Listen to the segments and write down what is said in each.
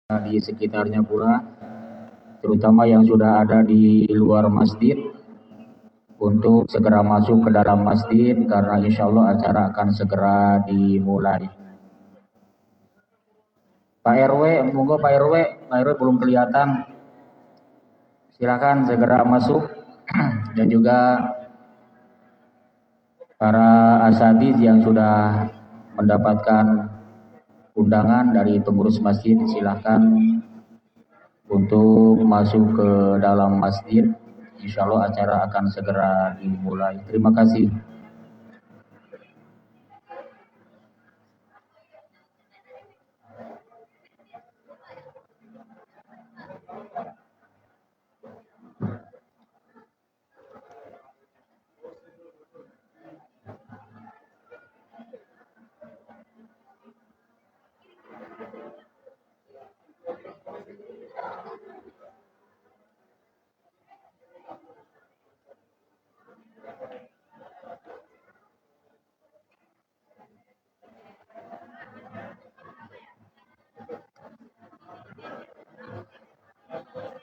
di sekitarnya pula, terutama yang sudah ada di luar masjid, untuk segera masuk ke dalam masjid karena insya Allah acara akan segera dimulai. Pak RW, monggo Pak RW belum kelihatan, silakan segera masuk. Dan juga para asatidz yang sudah mendapatkan undangan dari pengurus masjid, silahkan untuk masuk ke dalam masjid. Insya Allah acara akan segera dimulai. Terima kasih.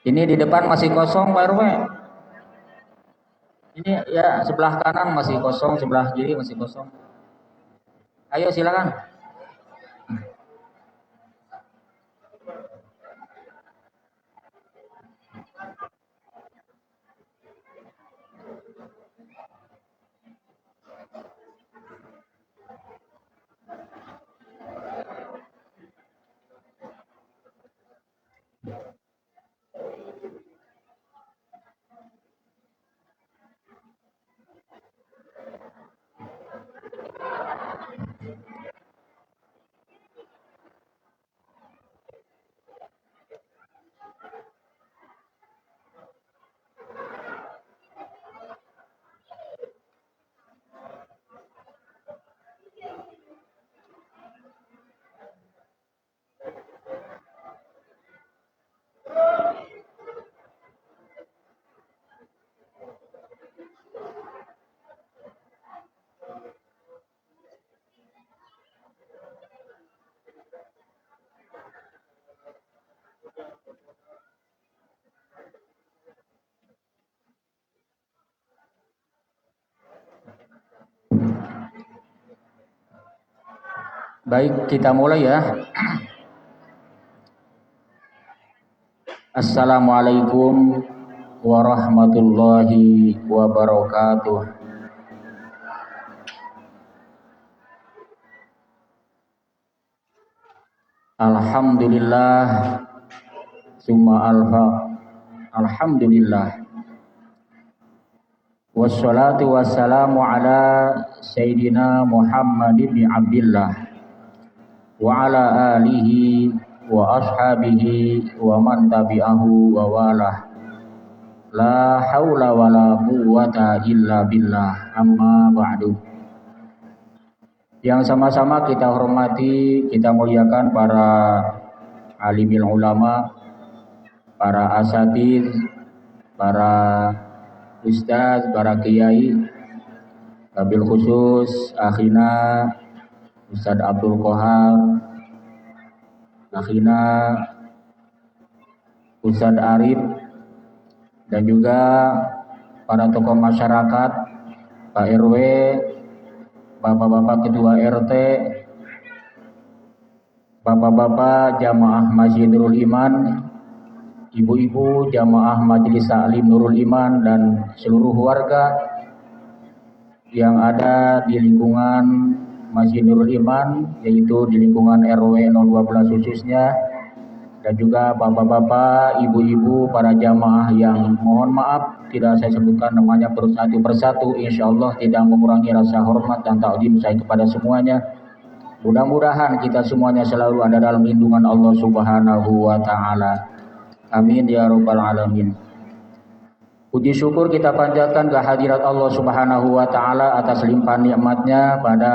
Ini di depan masih kosong Pak RW. Ini ya sebelah kanan masih kosong, sebelah kiri masih kosong. Ayo silakan. Baik, kita mulai ya. Assalamualaikum warahmatullahi wabarakatuh. Alhamdulillah summa alhamdulillah. Wassalatu wassalamu ala Sayyidina Muhammad ibn Abdillah wa ala alihi wa ashabihi wa man tabi'ahu wa walah. La haula wa la quwwata illa billah, amma ba'du. Yang sama-sama kita hormati, kita muliakan para alimil ulama, para asatidz, para ustaz, para kiai, wabil khusus akhina Ustaz Abdul Qahar, akhina Ustaz Arif, dan juga para tokoh masyarakat, Pak RW, bapak-bapak ketua RT, bapak-bapak jamaah Masjid Nurul Iman, ibu-ibu jamaah Majelis Taklim Nurul Iman, dan seluruh warga yang ada di lingkungan Masjid Nurul Iman, yaitu di lingkungan RW 012 khususnya, dan juga bapak-bapak, ibu-ibu, para jamaah yang mohon maaf tidak saya sebutkan namanya persatu persatu, insya Allah tidak mengurangi rasa hormat dan takdim saya kepada semuanya. Mudah-mudahan kita semuanya selalu ada dalam lindungan Allah Subhanahu wa Ta'ala. Amin ya rabbal alamin. Puji syukur kita panjatkan kehadirat Allah Subhanahu wa Ta'ala atas limpahan nikmatnya. Pada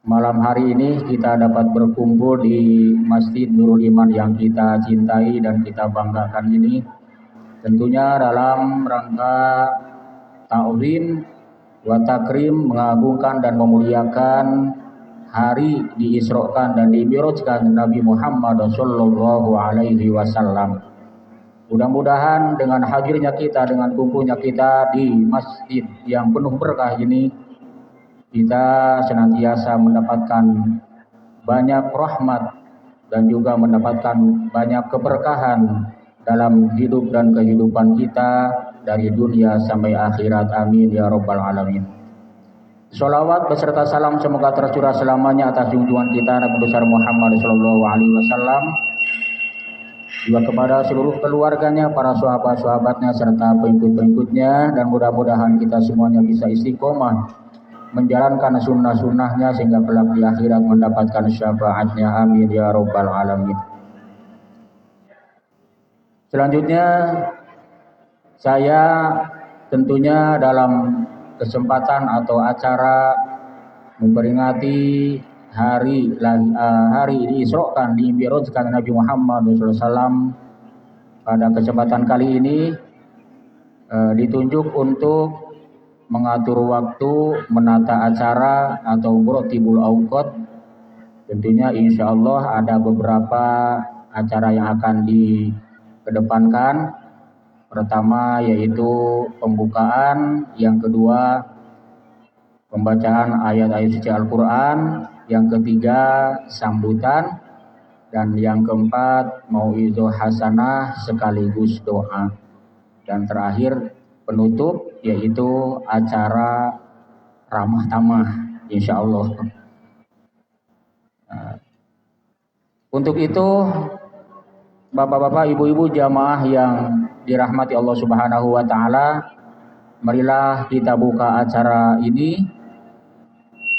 malam hari ini kita dapat berkumpul di Masjid Nurul Iman yang kita cintai dan kita banggakan ini, tentunya dalam rangka ta'zim wa takrim, mengagungkan dan memuliakan hari diisrokan dan dimi'rajkan Nabi Muhammad sallallahu alaihi wasallam. Mudah-mudahan dengan hadirnya kita, dengan kumpulnya kita di masjid yang penuh berkah ini, kita senantiasa mendapatkan banyak rahmat dan juga mendapatkan banyak keberkahan dalam hidup dan kehidupan kita dari dunia sampai akhirat. Amin ya rabbal alamin. Sholawat beserta salam semoga tercurah selamanya atas junjungan kita Nabi besar Muhammad sallallahu alaihi wasallam, juga kepada seluruh keluarganya, para sahabat-sahabatnya serta pengikut-pengikutnya, dan mudah-mudahan kita semuanya bisa istiqomah menjalankan sunnah-sunnahnya sehingga kelak di akhirat mendapatkan syafaatnya. Amin ya rabbal alamin. Selanjutnya saya tentunya dalam kesempatan atau acara memperingati hari diisrokan, dimi'rajkan Nabi Muhammad SAW, pada kesempatan kali ini ditunjuk untuk mengatur waktu, menata acara atau muratibul awqat. Tentunya insya Allah ada beberapa acara yang akan dikedepankan. Pertama yaitu pembukaan, yang kedua pembacaan ayat-ayat suci Al-Quran, yang ketiga sambutan, dan yang keempat mau'izah hasanah sekaligus doa, dan terakhir penutup yaitu acara ramah tamah insya Allah. Untuk itu bapak-bapak, ibu-ibu jamaah yang dirahmati Allah Subhanahu wa taala, marilah kita buka acara ini.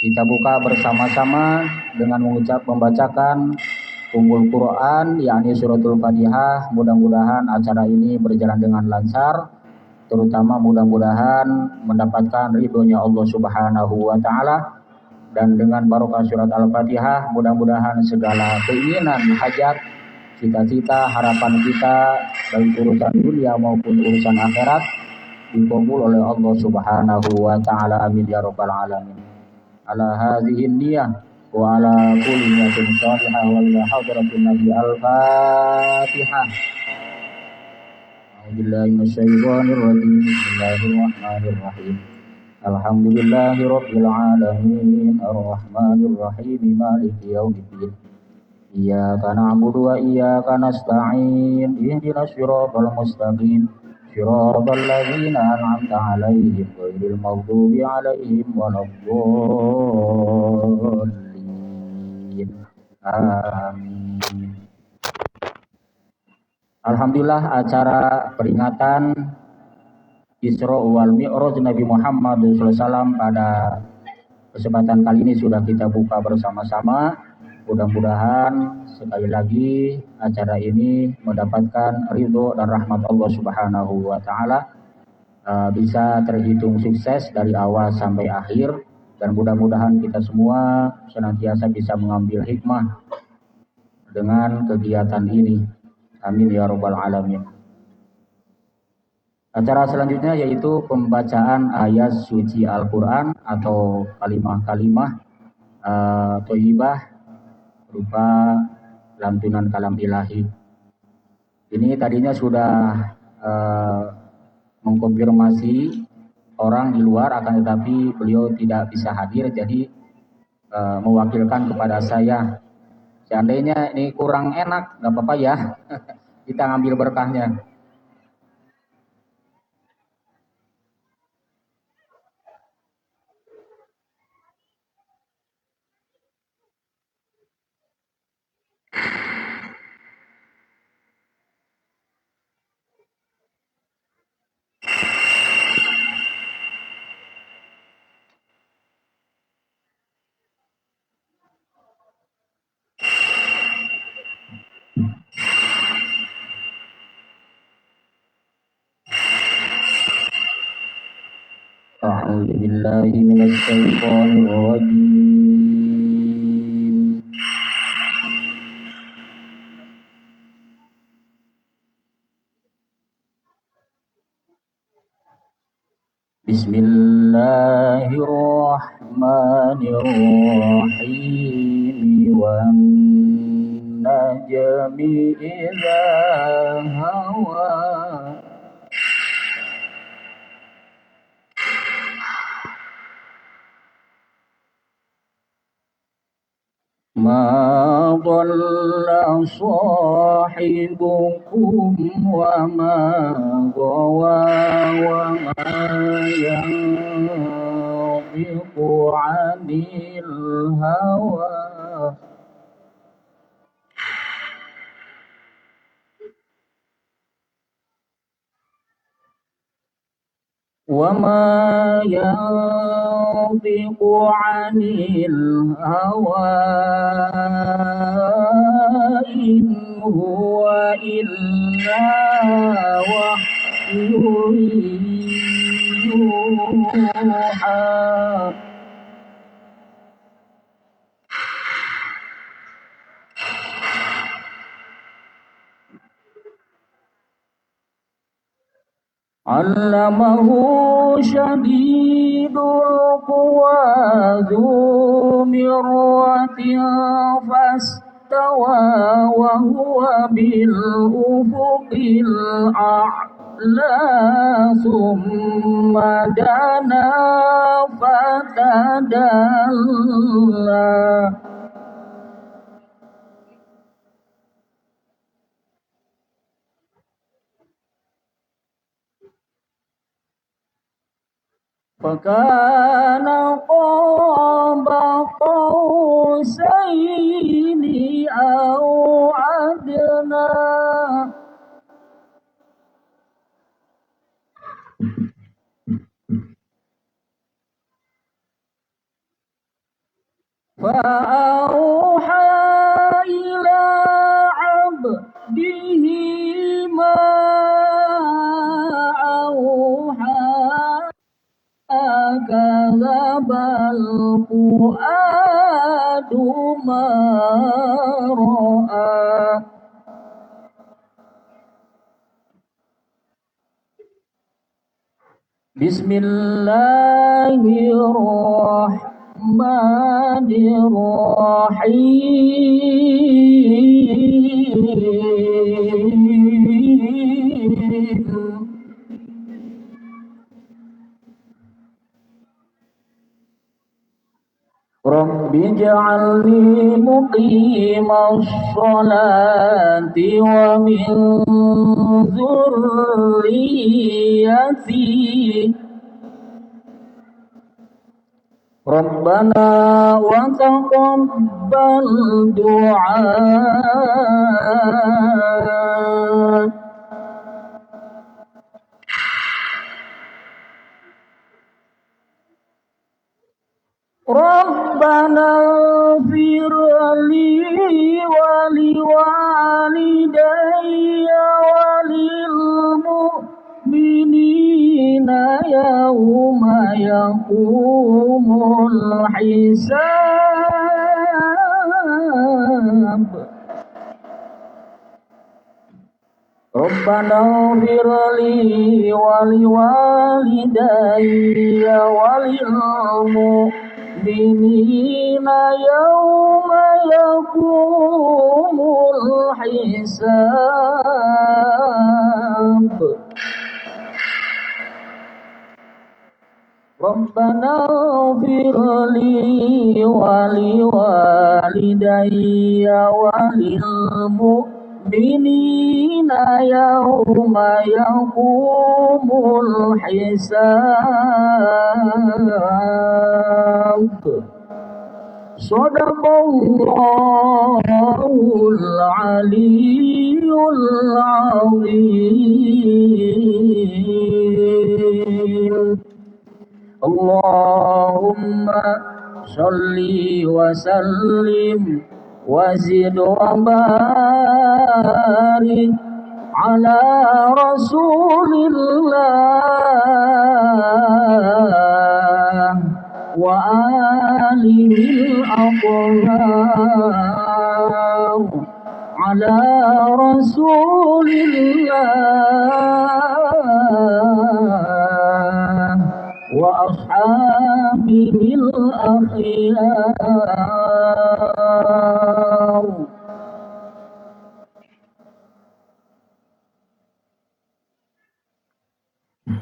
Kita buka bersama-sama dengan membacakan Ummul Quran, yakni suratul Fatihah. Mudah-mudahan acara ini berjalan dengan lancar, terutama mudah-mudahan mendapatkan ridhonya Allah Subhanahu wa taala, dan dengan barokah surat Al-Fatihah mudah-mudahan segala keinginan, hajat, cita-cita, harapan kita baik urusan dunia maupun urusan akhirat dikabul oleh Allah Subhanahu wa taala. Amin ya rabbal alamin. Ala hadhihi niyyah wa ala kulli niyatin salihah wa ila hadratin nabi al-fatihah. A'udzubillahi minasyaitonir rajim. Bismillahirrahmanirrahim. Alhamdulillahi rabbil alamin arrahmanir rahim maliki yaumiddin. Iyyaka na'budu wa iyyaka nasta'in. Ihdinas siratal mustaqim. Siratal ladzina an'amta 'alaihim ghairil maghdubi 'alaihim waladdallin. Amin. Alhamdulillah, acara peringatan Isra wal Mi'raj Nabi Muhammad SAW pada kesempatan kali ini sudah kita buka bersama-sama. Mudah-mudahan sekali lagi acara ini mendapatkan ridho dan rahmat Allah Subhanahu wa taala, bisa terhitung sukses dari awal sampai akhir, dan mudah-mudahan kita semua senantiasa bisa mengambil hikmah dengan kegiatan ini. Amin ya rabbal alamin. Acara selanjutnya yaitu pembacaan ayat suci Al-Quran atau kalimah-kalimah thayyibah berupa lantunan kalam ilahi. Ini tadinya sudah mengkonfirmasi orang di luar, akan tetapi beliau tidak bisa hadir, jadi mewakilkan kepada saya. Seandainya ini kurang enak, nggak apa-apa ya, kita ngambil berkahnya. A'udzu billahi minasy syaithanir rajim. Bismillahirrahmanirrahim. الرحمن الرحيم والنجم إذا هوى ما ضل صاحبكم وما غوى وما ينطق عن الهوى وما ينطق عن الهوى إن هو إلا وحي يوحى علمه شديد القوى ذو مرة فاستوى وهو بالأفق الأعلى ثم دنا فتدلى فكان قاب قوسين أو أدنى فأوحى إلى عبده ما أوحى كذب الفؤاد ما رأى بسم الله الرحمن الرحيم رب اجعلني مقيم الصلاة ومن ذريتي ربنا وتقبل دعاء ربنا اغفر لي ولوالدي وللمؤمنين يوم يقوم الحساب ربنا اغفر لي ولوالدي وللمؤمنين يوم يقوم الحساب ربنا اغفر لي ولوالدي وللمؤمنين يوم يقوم الحساب صدق الله العلي العظيم اللهم صل وسلم وزد وبارك على رسول الله وآله الأطهار على رسول الله وأصحابه bihil akhyar.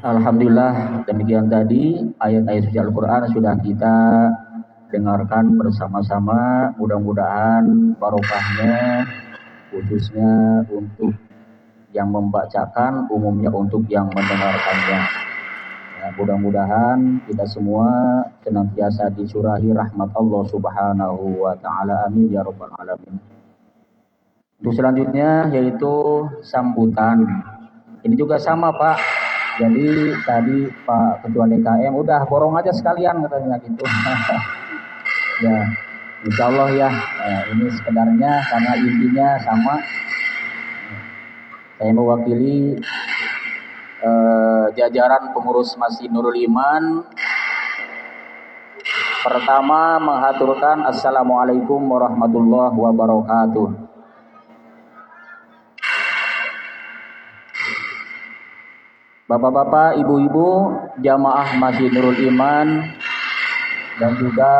Alhamdulillah, demikian tadi ayat-ayat suci Al-Quran sudah kita dengarkan bersama-sama. Mudah-mudahan barokahnya khususnya untuk yang membacakan, umumnya untuk yang mendengarkannya. Ya, mudah-mudahan kita semua senantiasa dicurahi rahmat Allah Subhanahu wa Ta'ala. Amin ya Rabbal Alamin. Untuk selanjutnya yaitu sambutan. Ini juga sama Pak. Jadi tadi Pak Ketua DKM udah borong aja sekalian katanya gitu. Ya, insya Allah ya. Ini sekedarnya karena intinya sama. Saya mewakili jajaran pengurus Masjid Nurul Iman. Pertama menghaturkan Assalamualaikum warahmatullahi wabarakatuh. Bapak-bapak, ibu-ibu, jamaah Masjid Nurul Iman dan juga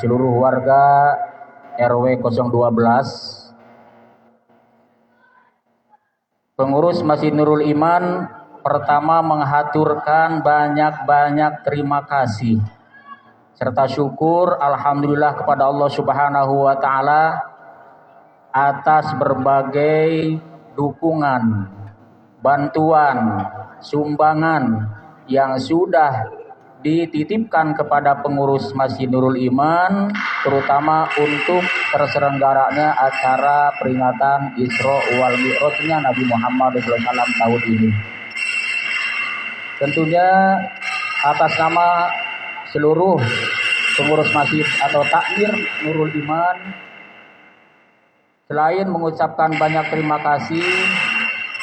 seluruh warga RW 012. Pengurus Masjid Nurul Iman pertama menghaturkan banyak-banyak terima kasih serta syukur alhamdulillah kepada Allah Subhanahu wa Ta'ala atas berbagai dukungan, bantuan, sumbangan yang sudah dititipkan kepada pengurus Masjid Nurul Iman, terutama untuk terselenggaranya acara peringatan Isra wal Mi'rajnya Nabi Muhammad SAW tahun ini. Tentunya atas nama seluruh pengurus masjid atau takmir Nurul Iman, selain mengucapkan banyak terima kasih,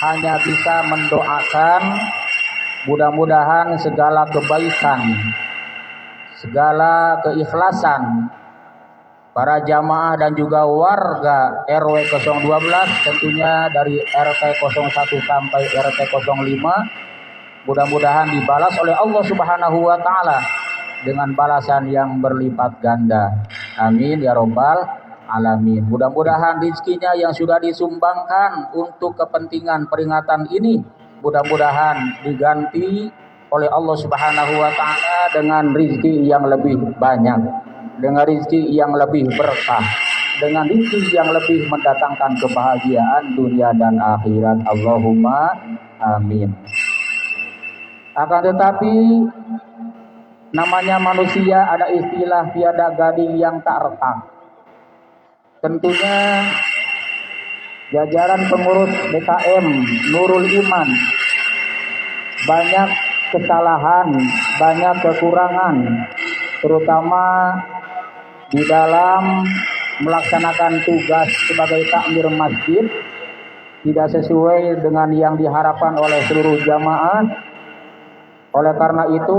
hanya bisa mendoakan mudah-mudahan segala kebaikan, segala keikhlasan para jamaah dan juga warga RW 012, tentunya dari RT 01 sampai RT 05, mudah-mudahan dibalas oleh Allah Subhanahu wa Ta'ala dengan balasan yang berlipat ganda. Amin ya Rabbal Alamin. Mudah-mudahan rezekinya yang sudah disumbangkan untuk kepentingan peringatan ini, mudah-mudahan diganti oleh Allah Subhanahu wa Ta'ala dengan rezeki yang lebih banyak, dengan rezeki yang lebih berkah, dengan rezeki yang lebih mendatangkan kebahagiaan dunia dan akhirat. Allahumma amin. Akan tetapi namanya manusia, ada istilah tiada gading yang tak retak. Tentunya jajaran pengurus DKM Nurul Iman banyak kesalahan, banyak kekurangan, terutama di dalam melaksanakan tugas sebagai takmir masjid tidak sesuai dengan yang diharapkan oleh seluruh jamaah. Oleh karena itu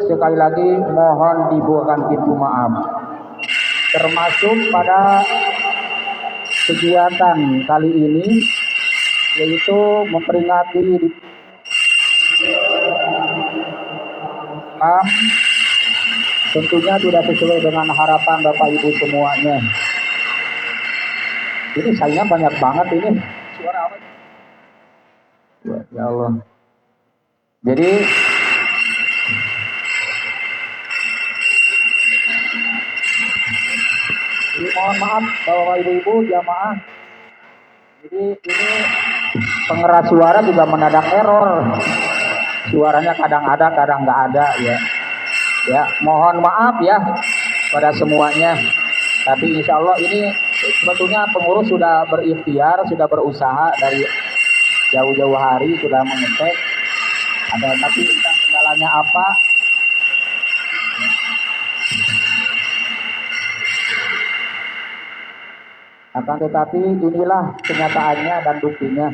sekali lagi mohon dibuatkan pintu maaf, termasuk pada kegiatan kali ini, yaitu memperingati tentunya tidak sesuai dengan harapan Bapak Ibu semuanya. Ini sayangnya banyak banget ini. Suara apa? Ya Allah. Jadi mohon maaf Bapak Ibu jamaah. Jadi ini pengeras suara juga mendadak error. Suaranya kadang ada, kadang nggak ada ya. Ya, mohon maaf ya pada semuanya. Tapi insya Allah ini sebetulnya pengurus sudah berikhtiar, sudah berusaha dari jauh-jauh hari sudah mengecek. Ada tapi entah kendalanya apa. Akan tetapi inilah kenyataannya dan buktinya.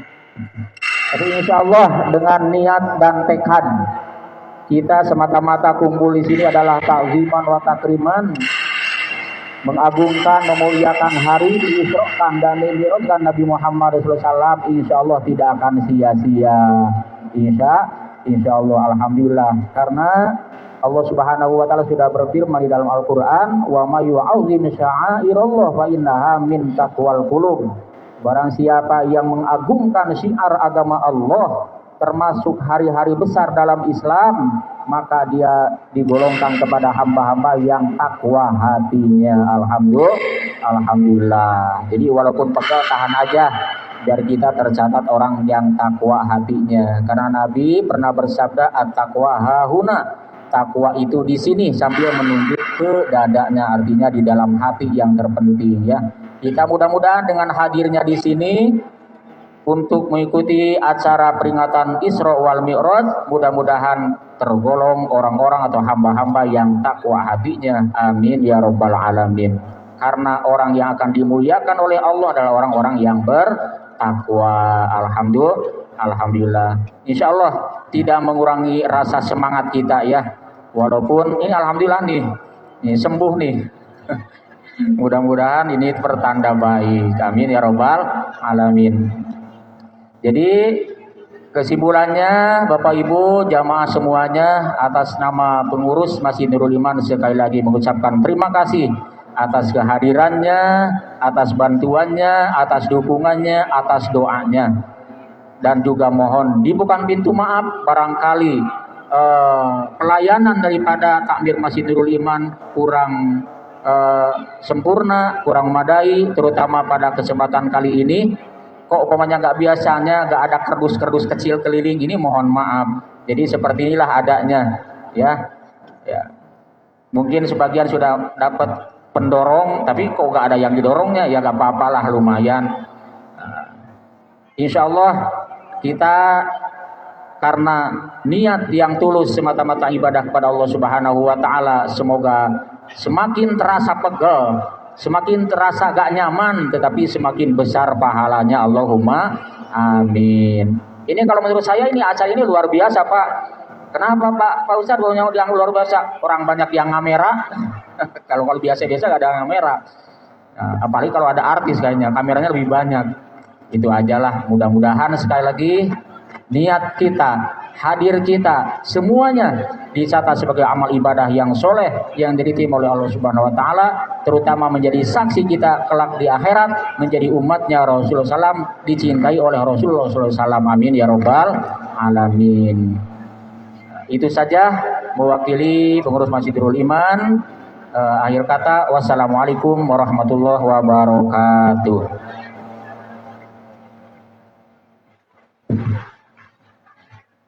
Tapi insya Allah dengan niat dan tekad kita semata-mata kumpul di sini adalah ta'ziman wa takriman, mengagungkan, memuliakan hari diisrokan dan dimi'rajkan Nabi Muhammad SAW. Insya Allah tidak akan sia-sia. Insya Allah alhamdulillah, karena Allah Subhanahu wa taala sudah berfirman di dalam Al-Qur'an, "Wa may yu'azzim sya'airallah fa innaha min taqwal qulub." Barang siapa yang mengagungkan syiar agama Allah, termasuk hari-hari besar dalam Islam, maka dia digolongkan kepada hamba-hamba yang takwa hatinya. Alhamdulillah. Jadi walaupun pegel, tahan aja biar kita tercatat orang yang takwa hatinya. Karena Nabi pernah bersabda, "At-taqwa hahuna." Takwa itu di sini sambil menunjuk ke dadanya, artinya di dalam hati yang terpenting ya. Kita mudah-mudahan dengan hadirnya di sini untuk mengikuti acara peringatan Isra wal Mi'raj, mudah-mudahan tergolong orang-orang atau hamba-hamba yang takwa hatinya. Amin ya rabbal alamin. Karena orang yang akan dimuliakan oleh Allah adalah orang-orang yang bertakwa. Alhamdulillah. Insya Allah tidak mengurangi rasa semangat kita ya. Walaupun ini alhamdulillah nih sembuh nih. Mudah-mudahan ini pertanda baik. Amin ya rabbal alamin. Jadi kesimpulannya Bapak Ibu jamaah semuanya, atas nama pengurus Masjid Nurul Iman sekali lagi mengucapkan terima kasih atas kehadirannya, atas bantuannya, atas dukungannya, atas doanya. Dan juga mohon dibuka pintu maaf barangkali pelayanan daripada takmir Masjid Nurul Iman kurang sempurna, kurang madai, terutama pada kesempatan kali ini. Kok umpamanya nggak biasanya, nggak ada kardus-kardus kecil keliling, ini mohon maaf. Jadi seperti inilah adanya, ya. Mungkin sebagian sudah dapat pendorong, tapi kok nggak ada yang didorongnya, ya nggak apa-apalah, lumayan. Insya Allah kita karena niat yang tulus semata-mata ibadah kepada Allah Subhanahu wa taala, semoga semakin terasa pegel, semakin terasa gak nyaman, tetapi semakin besar pahalanya. Allahumma amin. Ini kalau menurut saya ini acara ini luar biasa, Pak. Kenapa Pak Ustadz yang luar biasa? Orang banyak yang ngamera. kalau biasa-biasa gak ada ngamera. Nah, apalagi kalau ada artis kayaknya kameranya lebih banyak. Itu ajalah, mudah-mudahan sekali lagi niat kita, hadir kita, semuanya dicatat sebagai amal ibadah yang soleh, yang diterima oleh Allah Subhanahu Wa Taala, terutama menjadi saksi kita kelak di akhirat, menjadi umatnya Rasulullah SAW, dicintai oleh Rasulullah SAW. Amin ya robbal alamin. Itu saja mewakili pengurus Masjid Nurul Iman. Akhir kata, wassalamualaikum warahmatullahi wabarakatuh.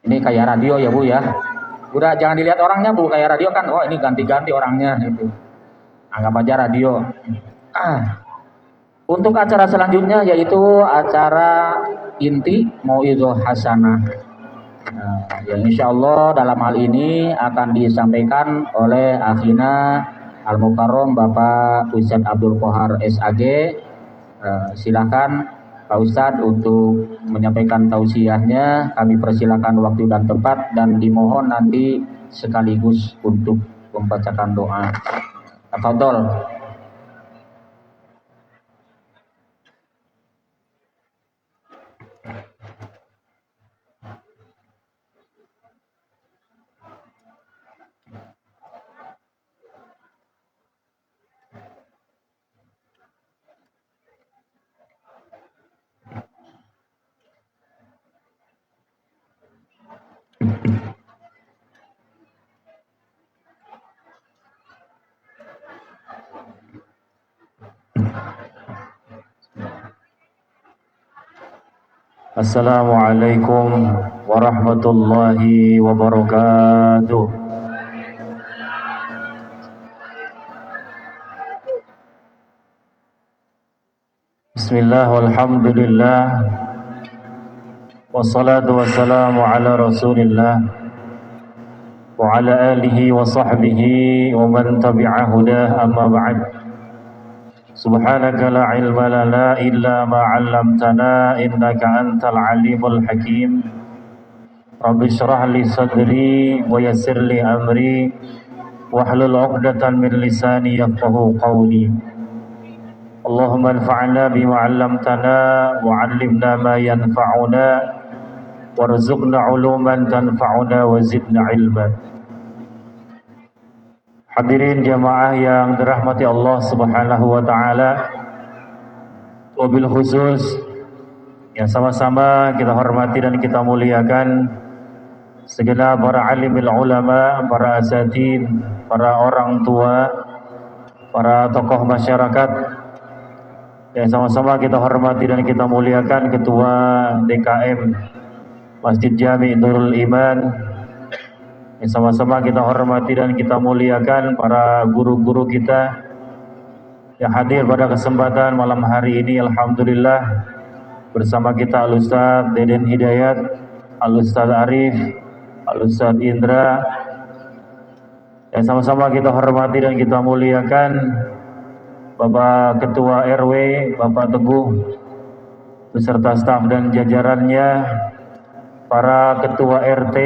Ini kayak radio ya Bu ya. Udah jangan dilihat orangnya Bu, kayak radio kan. Oh ini ganti-ganti orangnya gitu. Anggap aja radio. Untuk acara selanjutnya yaitu acara inti Mau'izah Hasanah. Yang insya Allah dalam hal ini akan disampaikan oleh Akhina Al-Mukarram Bapak Ustadz Abdul Qohar SAG. Silakan Pak Ustadz untuk menyampaikan tausiahnya. Kami persilakan waktu dan tempat, dan dimohon nanti sekaligus untuk membacakan doa. Tafadhol. Assalamualaikum warahmatullahi wabarakatuh. Bismillah walhamdulillah wassalatu wassalamu ala rasulillah wa ala alihi wa sahbihi wa man tabi'a hudah, amma ba'd. Subhanaka la ilma lana illa ma 'allamtana innaka antal alimul hakim. Rabbi shrah li sadri wa yassir li amri wahlul 'uqdatam min lisani yafqahu qawli. Allahumma anfa'na bima 'allamtana wa 'allimna ma yanfa'una warzuqna 'uluman tanfa'una wa zidna 'ilman. Hadirin jamaah yang dirahmati Allah Subhanahu wa taala, wabil khusus yang sama-sama kita hormati dan kita muliakan segenap para alimul ulama, para asatid, para orang tua, para tokoh masyarakat yang sama-sama kita hormati dan kita muliakan, Ketua DKM Masjid Jami Nurul Iman yang sama-sama kita hormati dan kita muliakan, para guru-guru kita yang hadir pada kesempatan malam hari ini. Alhamdulillah bersama kita Al-Ustaz Deden Hidayat, Al-Ustaz Arif, Al-Ustaz Indra, yang sama-sama kita hormati dan kita muliakan Bapak Ketua RW, Bapak Teguh beserta staf dan jajarannya, para Ketua RT,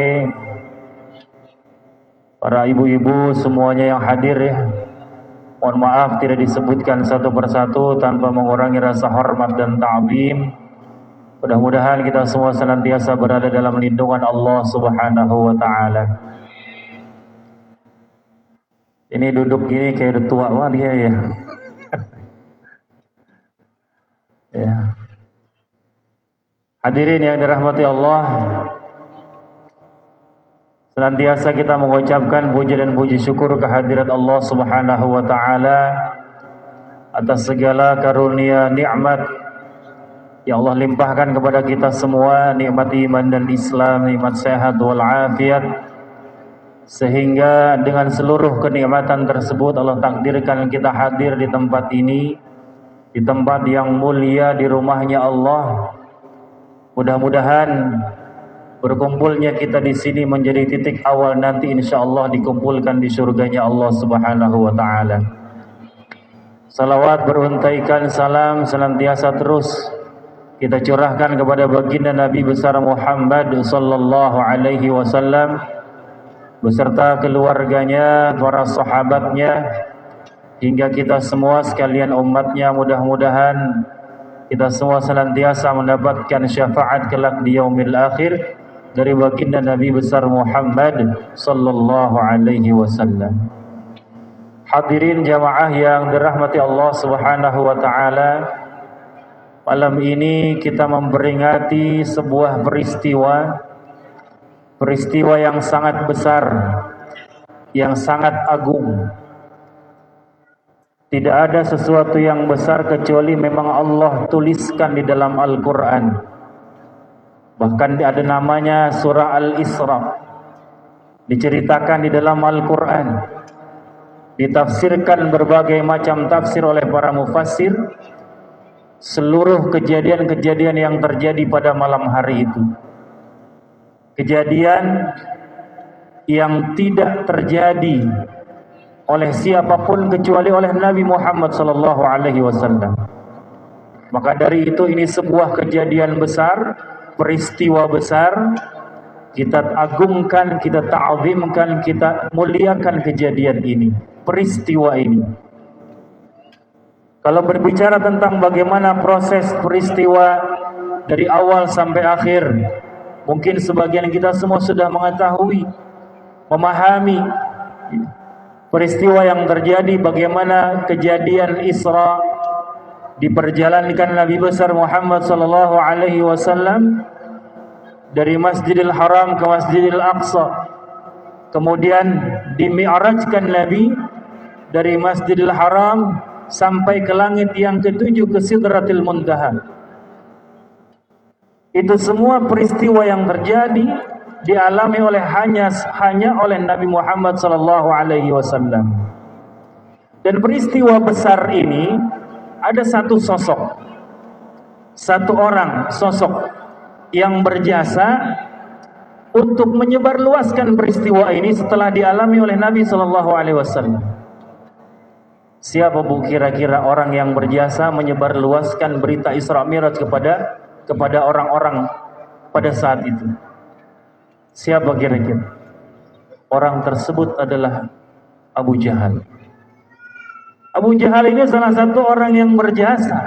para ibu-ibu semuanya yang hadir ya. Mohon maaf tidak disebutkan satu persatu tanpa mengurangi rasa hormat dan ta'zim. Mudah-mudahan kita semua senantiasa berada dalam lindungan Allah Subhanahu wa taala. Ini duduk gini kayak udah tua banget dia ya. Ya. Hadirin yang dirahmati Allah, senantiasa kita mengucapkan puji dan puji syukur kehadirat Allah Subhanahu wa taala atas segala karunia nikmat yang Allah limpahkan kepada kita semua, nikmat iman dan Islam, nikmat sehat wal afiat, sehingga dengan seluruh kenikmatan tersebut Allah takdirkan kita hadir di tempat ini, di tempat yang mulia, di rumahnya Allah. Mudah-mudahan berkumpulnya kita di sini menjadi titik awal nanti insyaallah dikumpulkan di surganya Allah Subhanahu wa taala. Salawat beruntaikan salam senantiasa terus kita curahkan kepada baginda Nabi besar Muhammad sallallahu alaihi wasallam beserta keluarganya, para sahabatnya, hingga kita semua sekalian umatnya. Mudah-mudahan kita semua senantiasa mendapatkan syafaat kelak di yaumil akhir dari baginda Nabi besar Muhammad sallallahu alaihi wasallam. Hadirin jamaah yang dirahmati Allah Subhanahu wa taala, malam ini kita memperingati sebuah peristiwa yang sangat besar, yang sangat agung. Tidak ada sesuatu yang besar kecuali memang Allah tuliskan di dalam Al-Quran. Bahkan ada namanya surah Al-Isra, diceritakan di dalam Al-Quran, ditafsirkan berbagai macam tafsir oleh para mufassir. Seluruh kejadian-kejadian yang terjadi pada malam hari itu, kejadian yang tidak terjadi oleh siapapun kecuali oleh Nabi Muhammad sallallahu alaihi wasallam. Maka dari itu ini sebuah kejadian besar, peristiwa besar. Kita agungkan, kita ta'zimkan, kita muliakan kejadian ini, peristiwa ini. Kalau berbicara tentang bagaimana proses peristiwa dari awal sampai akhir, mungkin sebagian kita semua sudah mengetahui, memahami peristiwa yang terjadi, bagaimana kejadian Isra diperjalankan Nabi besar Muhammad sallallahu alaihi wasallam dari Masjidil Haram ke Masjidil Aqsa. Kemudian dimi'rajkan Nabi dari Masjidil Haram sampai ke langit yang ketujuh, ke Sidratil Muntaha. Itu semua peristiwa yang terjadi dialami oleh hanya oleh Nabi Muhammad sallallahu alaihi wasallam. Dan peristiwa besar ini ada satu sosok, satu orang sosok yang berjasa untuk menyebarluaskan peristiwa ini setelah dialami oleh Nabi sallallahu alaihi wasallam. Siapa bu kira-kira orang yang berjasa menyebarluaskan berita Isra Mi'raj kepada orang-orang pada saat itu? Siapa kira-kira? Orang tersebut adalah Abu Jahal. Abu Jahal ini salah satu orang yang berjasa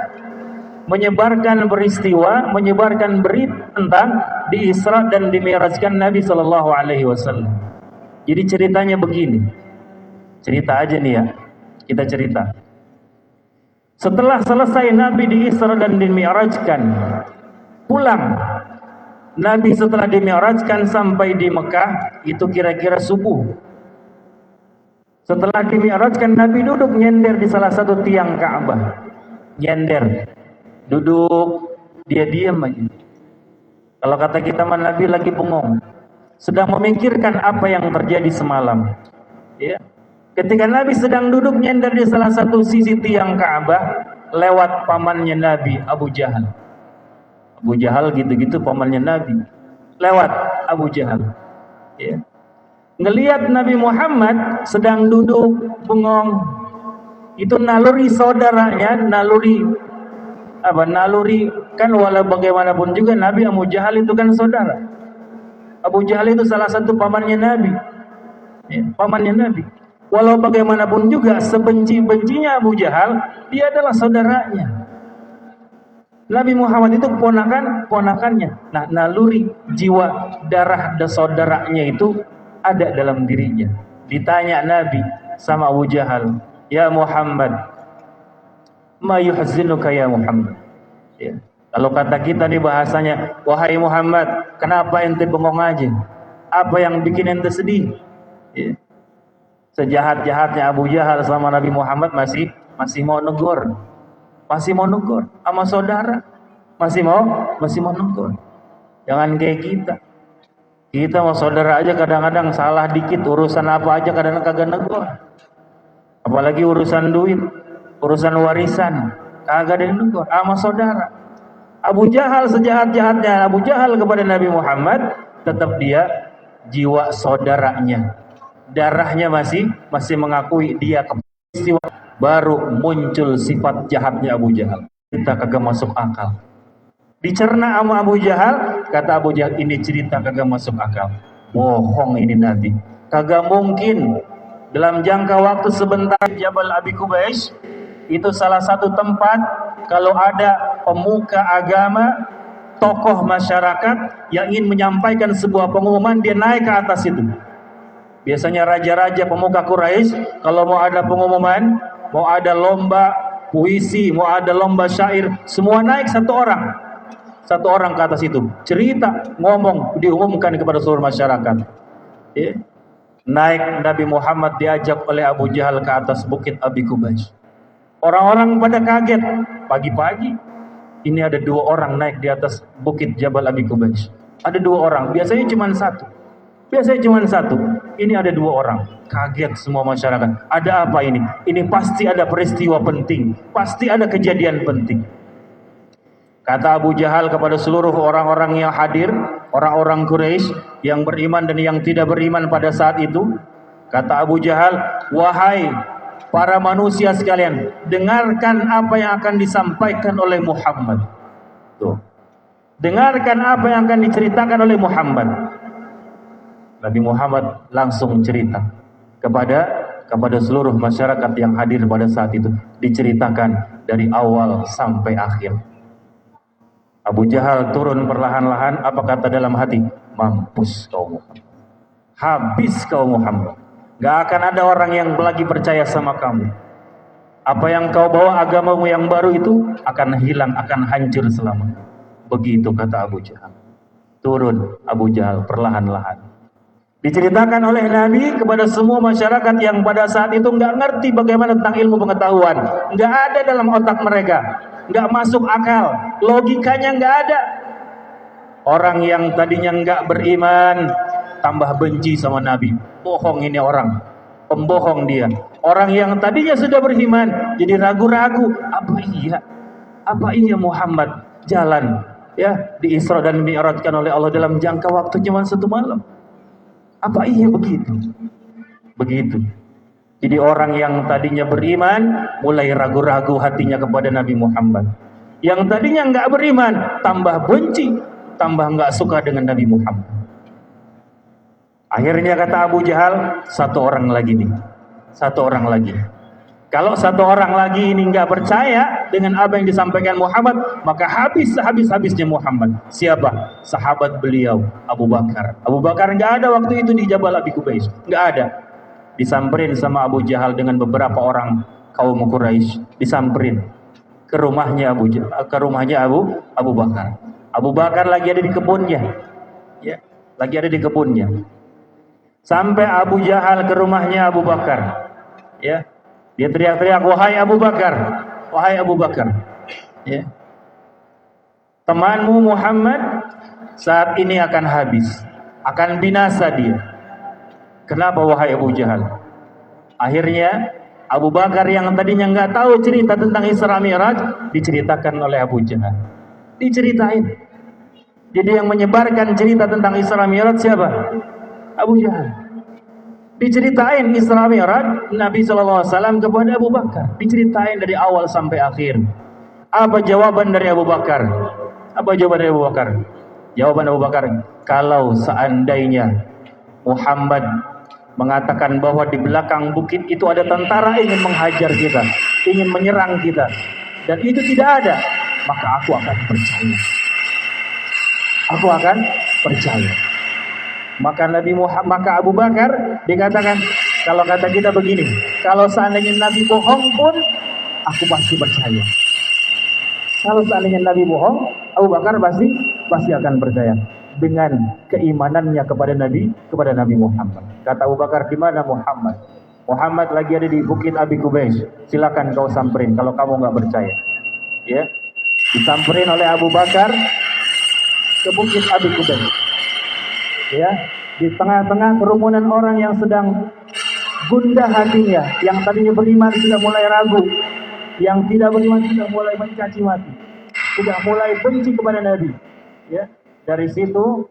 menyebarkan peristiwa, menyebarkan berita tentang di Isra dan dimi'rajkan Nabi sallallahu alaihi wasallam. Jadi ceritanya begini. Cerita aja nih ya, kita cerita. Setelah selesai Nabi di Isra dan dimi'rajkan, pulang. Nabi setelah dimi'rajkan sampai di Mekah, itu kira-kira subuh. Setelah dimi'rajkan, Nabi duduk nyender di salah satu tiang Ka'bah. Nyender, duduk, dia diam aja. Kalau kata kita, Nabi lagi bengong, sedang memikirkan apa yang terjadi semalam. Ya. Ketika Nabi sedang duduk nyender di salah satu sisi tiang Ka'bah, lewat pamannya Nabi, Abu Jahal. Abu Jahal gitu-gitu pamannya Nabi. Lewat Abu Jahal. Ya. Ngelihat Nabi Muhammad sedang duduk bengong, itu naluri saudaranya, naluri kan walau bagaimanapun juga Nabi Abu Jahal itu kan saudara. Abu Jahal itu salah satu pamannya Nabi. Ya, pamannya Nabi. Walau bagaimanapun juga sebenci-bencinya Abu Jahal, dia adalah saudaranya. Nabi Muhammad itu ponakannya. Nah, naluri jiwa darah saudaranya itu ada dalam dirinya. Ditanya Nabi sama Abu Jahal, "Ya Muhammad, ma yuhzinuka ya Muhammad?" Ya. Kalau kata kita nih bahasanya, "Wahai Muhammad, kenapa ente bengong aja? Apa yang bikin ente sedih?" Ya. Sejahat-jahatnya Abu Jahal sama Nabi Muhammad masih mau negur. Masih mau negur sama saudara. Masih mau negur. Jangan kayak kita. Kita mau saudara aja kadang-kadang salah dikit, urusan apa aja kadang-kadang kagak negur. Apalagi urusan duit, urusan warisan, kagak ada yang negur sama saudara. Abu Jahal sejahat-jahatnya Abu Jahal kepada Nabi Muhammad, tetap dia jiwa saudaranya. Darahnya masih mengakui dia peristiwa, baru muncul sifat jahatnya Abu Jahal. Kita kagak masuk akal. Dicerna sama Abu Jahal, kata Abu Jahal, ini cerita kagak masuk akal. Bohong ini Nabi. Kagak mungkin. Dalam jangka waktu sebentar, Jabal Abi Qubais itu salah satu tempat kalau ada pemuka agama, tokoh masyarakat yang ingin menyampaikan sebuah pengumuman, dia naik ke atas itu. Biasanya raja-raja pemuka Quraisy kalau mau ada pengumuman, mau ada lomba puisi, mau ada lomba syair, semua naik satu orang ke atas itu, cerita, ngomong, diumumkan kepada seluruh masyarakat. Ya. Naik Nabi Muhammad diajak oleh Abu Jahal ke atas bukit Abi Qubais. Orang-orang pada kaget. Pagi-pagi ini ada 2 orang naik di atas bukit Jabal Abi Qubais. Ada 2 orang, biasanya cuma satu. Ini ada 2 orang. Kaget semua masyarakat. Ada apa ini? Ini pasti ada peristiwa penting. Pasti ada kejadian penting. Kata Abu Jahal kepada seluruh orang-orang yang hadir, orang-orang Quraisy yang beriman dan yang tidak beriman pada saat itu. Kata Abu Jahal, "Wahai para manusia sekalian, dengarkan apa yang akan disampaikan oleh Muhammad." Tuh. Dengarkan apa yang akan diceritakan oleh Muhammad. Nabi Muhammad langsung cerita kepada seluruh masyarakat yang hadir pada saat itu, diceritakan dari awal sampai akhir. Abu Jahal turun perlahan-lahan, apa kata dalam hati? Mampus kau Muhammad. Habis kau Muhammad. Gak akan ada orang yang lagi percaya sama kamu. Apa yang kau bawa, agamamu yang baru itu akan hilang, akan hancur selamanya. Begitu kata Abu Jahal. Turun Abu Jahal perlahan-lahan. Diceritakan oleh Nabi kepada semua masyarakat yang pada saat itu nggak ngerti bagaimana tentang ilmu pengetahuan, nggak ada dalam otak mereka, nggak masuk akal, logikanya nggak ada. Orang yang tadinya nggak beriman tambah benci sama Nabi. Bohong ini orang, pembohong dia. Orang yang tadinya sudah beriman jadi ragu-ragu. Apa iya Muhammad jalan ya di Isra dan Mi'rajkan oleh Allah dalam jangka waktu cuma 1 malam? Apa iya begitu? Begitu. Jadi orang yang tadinya beriman mulai ragu-ragu hatinya kepada Nabi Muhammad. Yang tadinya nggak beriman tambah benci, tambah nggak suka dengan Nabi Muhammad. Akhirnya kata Abu Jahal, 1 orang lagi nih. 1 orang lagi. Kalau 1 orang lagi ini nggak percaya dengan apa yang disampaikan Muhammad, maka habisnya Muhammad. Siapa? Sahabat beliau, Abu Bakar. Abu Bakar nggak ada waktu itu di Jabal Abi Qubais, nggak ada. disamperin sama Abu Jahal dengan beberapa orang kaum Quraisy, disamperin ke rumahnya Abu Bakar. Abu Bakar lagi ada di kebunnya, ya, lagi ada di kebunnya. Sampai Abu Jahal ke rumahnya Abu Bakar, ya, dia teriak-teriak, wahai Abu Bakar, ya, temanmu Muhammad saat ini akan habis, akan binasa dia. Kenapa wahai Abu Jahal? Akhirnya Abu Bakar yang tadinya nggak tahu cerita tentang Isra Mi'raj diceritakan oleh Abu Jahal. Diceritain. Jadi yang menyebarkan cerita tentang Isra Mi'raj siapa? Abu Jahal. Diceritain Isra Mi'raj Nabi SAW kepada Abu Bakar. Diceritain dari awal sampai akhir. Apa jawaban dari Abu Bakar? Apa jawaban dari Abu Bakar? Jawaban Abu Bakar, kalau seandainya Muhammad mengatakan bahwa di belakang bukit itu ada tentara ingin menghajar kita, ingin menyerang kita, dan itu tidak ada, maka aku akan percaya. Aku akan percaya. Maka Abu Bakar dikatakan, kalau kata kita begini, kalau seandainya Nabi bohong pun aku pasti percaya. Kalau seandainya Nabi bohong, Abu Bakar pasti akan percaya dengan keimanannya kepada Nabi Muhammad. Kata Abu Bakar, di mana Muhammad? Muhammad lagi ada di Bukit Abi Kubais. Silakan kau samperin kalau kamu nggak percaya. Ya, disamperin oleh Abu Bakar ke Bukit Abi Kubais. Ya, di tengah-tengah kerumunan orang yang sedang gundah hatinya, yang tadinya beriman sudah mulai ragu, yang tidak beriman sudah mulai mencaci maki, sudah mulai benci kepada Nabi. Ya, dari situ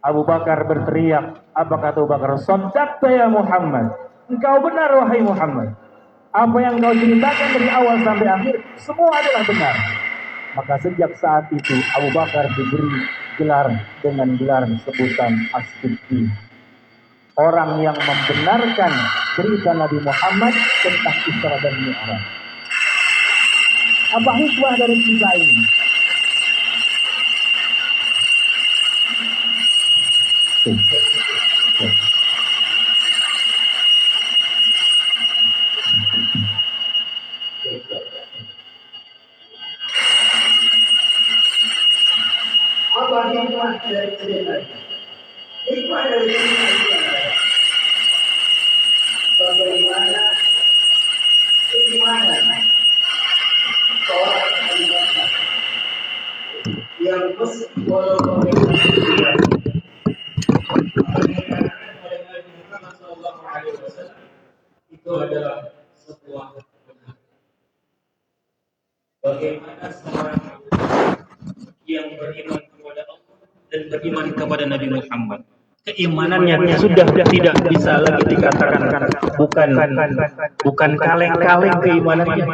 Abu Bakar berteriak. Apa kata Abu Bakar? Shadaqta ya Muhammad. Engkau benar wahai Muhammad. Apa yang kau ceritakan dari awal sampai akhir semua adalah benar. Maka sejak saat itu Abu Bakar diberi gelar dengan gelar sebutan As-Siddiq. Orang yang membenarkan cerita Nabi Muhammad tentang Isra dan Mi'raj. Apa hikmah dari cerita ini? Apa hikmah dari cerita ini? Hikmah dari cerita ini adalah bagaimana seorang wanita yang meski walaupun itu adalah sebuah benar. Bagaimana seorang yang beriman kepada Allah dan beriman kepada Nabi Muhammad, keimanannya sudah tidak bisa lagi dikatakan bukan kaleng-kaleng keimanannya.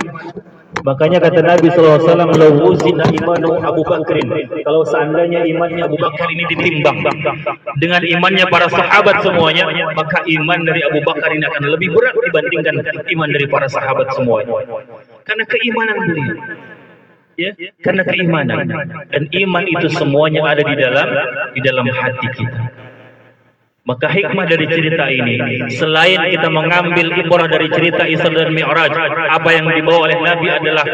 Makanya kata Nabi SAW, "Lau wuzina imanu Abu Bakrin." Kalau seandainya imannya Abu Bakar ini ditimbang dengan imannya para sahabat semuanya, maka iman dari Abu Bakar ini akan lebih berat dibandingkan iman dari para sahabat semuanya. Karena keimanan beliau. Ya, karena keimanan, dan iman itu semuanya ada di dalam hati kita. Maka hikmah dari cerita ini, selain kita mengambil ibrah dari cerita Isra dan Mi'raj, apa yang dibawa oleh Nabi adalah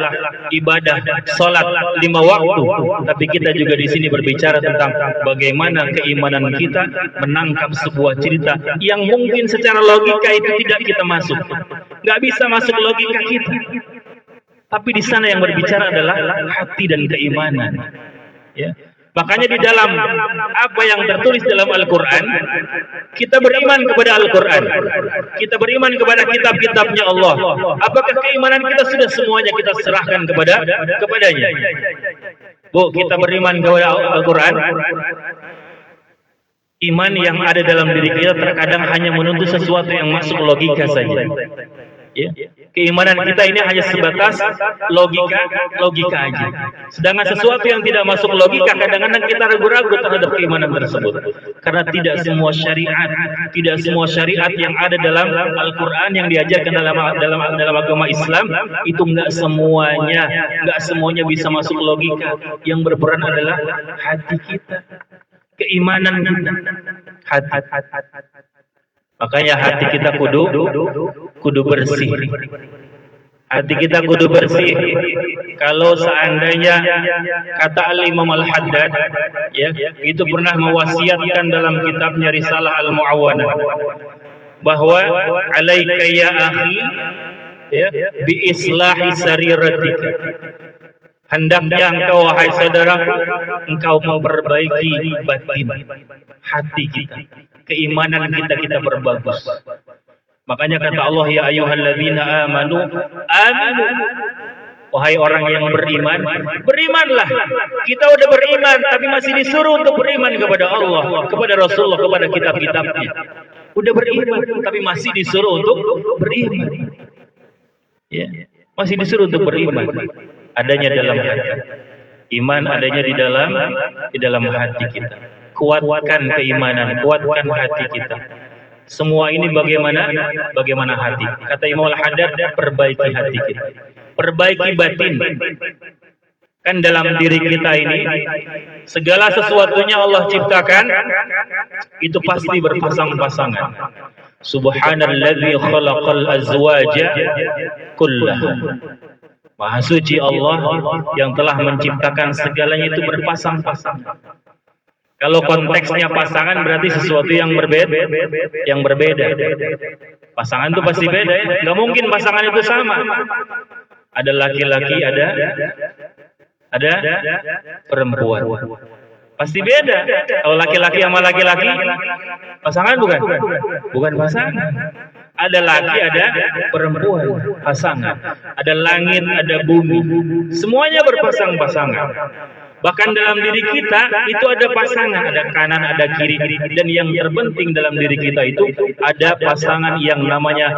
ibadah salat 5 waktu, tapi kita juga di sini berbicara tentang bagaimana keimanan kita menangkap sebuah cerita yang mungkin secara logika itu tidak kita masuk, nggak bisa masuk logika kita. Tapi di sana yang berbicara adalah hati dan keimanan. Ya. Makanya di dalam apa yang tertulis dalam Al-Quran, kita beriman kepada Al-Quran, kita beriman kepada kitab-kitabnya Allah. Apakah keimanan kita sudah semuanya kita serahkan kepadanya? Bu, kita beriman kepada Al-Quran. Iman yang ada dalam diri kita terkadang hanya menuntut sesuatu yang masuk logika saja. Ya. Keimanan kita ini hanya sebatas logika aja. Sedangkan sesuatu yang tidak masuk logika, kadang-kadang kita ragu-ragu terhadap keimanan tersebut. Karena tidak semua syariat yang ada dalam Al-Quran yang diajarkan dalam agama Islam itu nggak semuanya bisa masuk logika. Yang berperan adalah hati kita, keimanan kita, hati. Makanya hati kita kudu bersih. Hati kita kudu bersih. Kalau seandainya kata Al-Imam Al-Haddad, ya, itu pernah mewasiatkan dalam kitabnya Risalah Al-Mu'awwanah bahwa alaika ya akhi, ya, bi islahi sariratika. Hendaknya engkau, wahai saudaraku, engkau memperbaiki batin hati kita, keimanan kita berbagus. Makanya kata Allah, ya ayyuhalladzina amanu aminu. Wahai orang yang beriman, berimanlah. Kita udah beriman, tapi masih disuruh untuk beriman kepada Allah, kepada Rasulullah, kepada kitab-kitabnya. Udah beriman, tapi masih disuruh untuk beriman. Ya, masih disuruh untuk beriman. Adanya dalam hati. Iman adanya di dalam hati kita. Kuatkan keimanan, kuatkan hati kita. Semua ini bagaimana hati. Kata Imam Al-Haddad, perbaiki hati kita. Perbaiki batin. Kan dalam diri kita ini segala sesuatunya Allah ciptakan itu pasti berpasang-pasangan. Subhanalladzi khalaqal azwaja kullaha. Maha suci Allah yang telah menciptakan segalanya itu berpasang-pasang. Kalau konteksnya pasangan berarti sesuatu yang berbeda. Pasangan itu pasti beda, ya. Nggak mungkin pasangan itu sama. Ada laki-laki, ada perempuan. Pasti beda. Kalau laki-laki sama laki-laki, pasangan bukan pasangan. Ada laki, ada perempuan, pasangan. Ada langit, ada bumi. Semuanya berpasang-pasangan. Bahkan dalam diri kita itu ada pasangan, ada kanan, ada kiri. Dan yang terpenting dalam diri kita itu ada pasangan yang namanya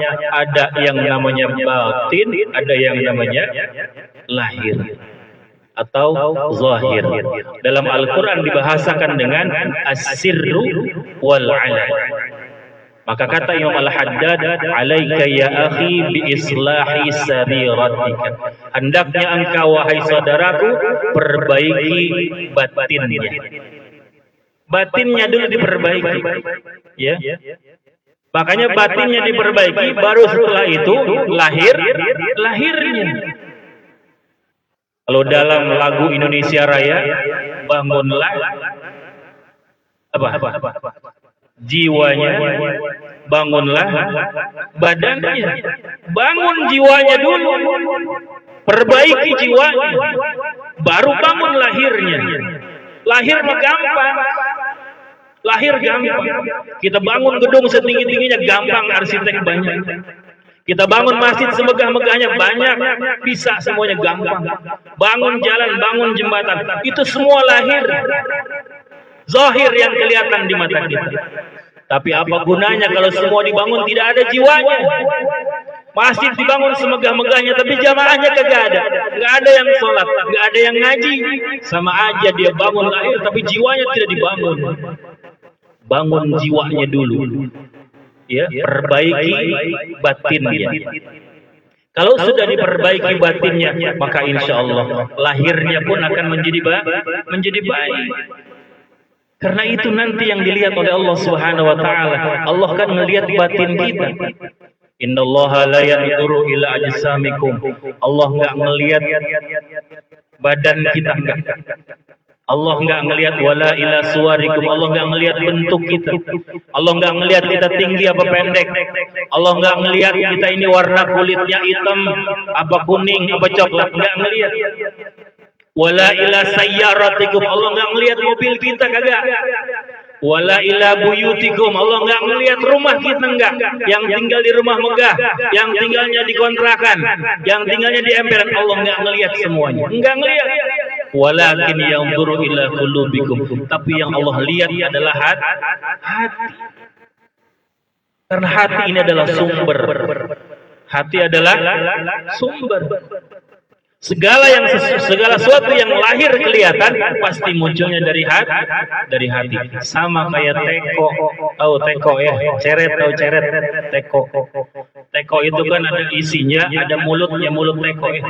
batin, ada yang namanya lahir atau zahir. Dalam Al-Quran dibahasakan dengan as-sirru wal-alan. Maka kata Imam Al-Haddad, alaika ya akhi bi islahi sariratika. Hendaknya engkau, wahai saudaraku, perbaiki batinnya. Batinnya dulu diperbaiki, ya. Makanya batinnya diperbaiki, baru setelah itu lahirnya. Kalau dalam lagu Indonesia Raya, bangunlah jiwanya, bangunlah badannya. Bangun jiwanya dulu, perbaiki jiwanya, baru bangun lahirnya. Lahir gampang. Kita bangun gedung setinggi-tingginya gampang, arsitek banyak. Kita bangun masjid semegah-megahnya banyak, bisa semuanya gampang. Bangun jalan, bangun jembatan, itu semua lahir. Zahir yang kelihatan di mata kita. Tapi apa gunanya kalau semua dibangun tidak ada jiwanya? Masjid dibangun semegah-megahnya tapi jamaahnya kagak ada. Enggak ada yang sholat, enggak ada yang ngaji. Sama aja dia bangun lahir tapi jiwanya tidak dibangun. Bangun jiwanya dulu. Ya, perbaiki batinnya. Kalau sudah diperbaiki batinnya, maka insya Allah lahirnya pun akan menjadi baik. Karena itu nanti yang dilihat oleh Allah Subhanahu wa taala. Allah kan melihat batin kita. Innallaha la yanzuru ila ajsamikum. Allah enggak melihat badan kita, enggak. Allah enggak melihat wala ila suwarikum. Allah enggak melihat bentuk kita. Allah enggak melihat kita tinggi apa pendek. Allah enggak melihat kita ini warna kulitnya hitam apa kuning apa coklat, enggak melihat. Wala ila sayyaratikum. Allah enggak melihat mobil kita, kagak. Wala ila buyutikum. Allah enggak melihat rumah kita, enggak. Yang tinggal di rumah megah, yang tinggalnya di kontrakan, yang tinggalnya di emperan, Allah enggak melihat semuanya. Enggak melihat. Walakin yanzuru ila qulubikum. Tapi yang Allah lihat adalah hati. Karena hati ini adalah sumber. Hati adalah sumber. Segala sesuatu yang lahir kelihatan pasti munculnya dari hati. Sama kayak teko. Tahu teko ya? Ceret. Teko. Teko itu kan ada isinya, ada mulutnya, mulut teko ya.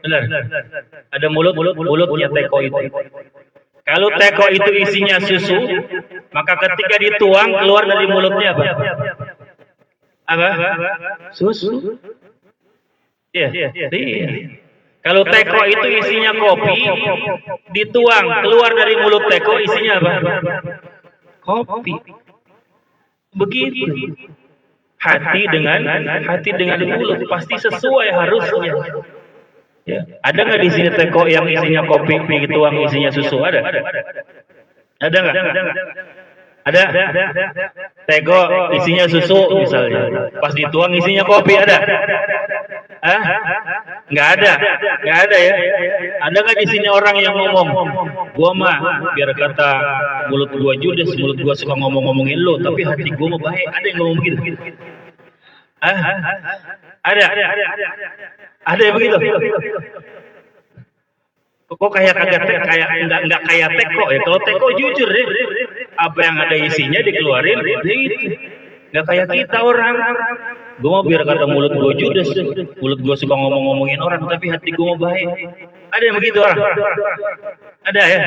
Benar. Ada mulutnya teko itu. Kalau teko itu isinya susu, maka ketika dituang keluar dari mulutnya apa? Apa? Susu. Iya. Kalau teko itu isinya kopi, dituang keluar dari mulut teko isinya apa? Kopi. Begitu. Hati dengan mulut pasti sesuai harusnya. Ya. Ada nggak di sini teko yang isinya kopi, dituang isinya susu? Ada nggak? Ada. Teko isinya susu misalnya, pas dituang isinya kopi ada? Nggak ada ya. Ada nggak di sini orang yang ngomong, gua mah biar kata mulut gua judes, mulut gua suka ngomongin lo, tapi hati gua mah baik. Ada yang ngomong begitu? Ada yang begitu? Kok kayak nggak kayak teko ya? Kalau teko jujur deh, apa yang ada isinya dikeluarin, itu nggak kayak kita orang. Gue mau biar kata mulut gue judes, mulut gue suka ngomongin orang, tapi hati gue mau baik. Ada yang begitu orang? Ada ya?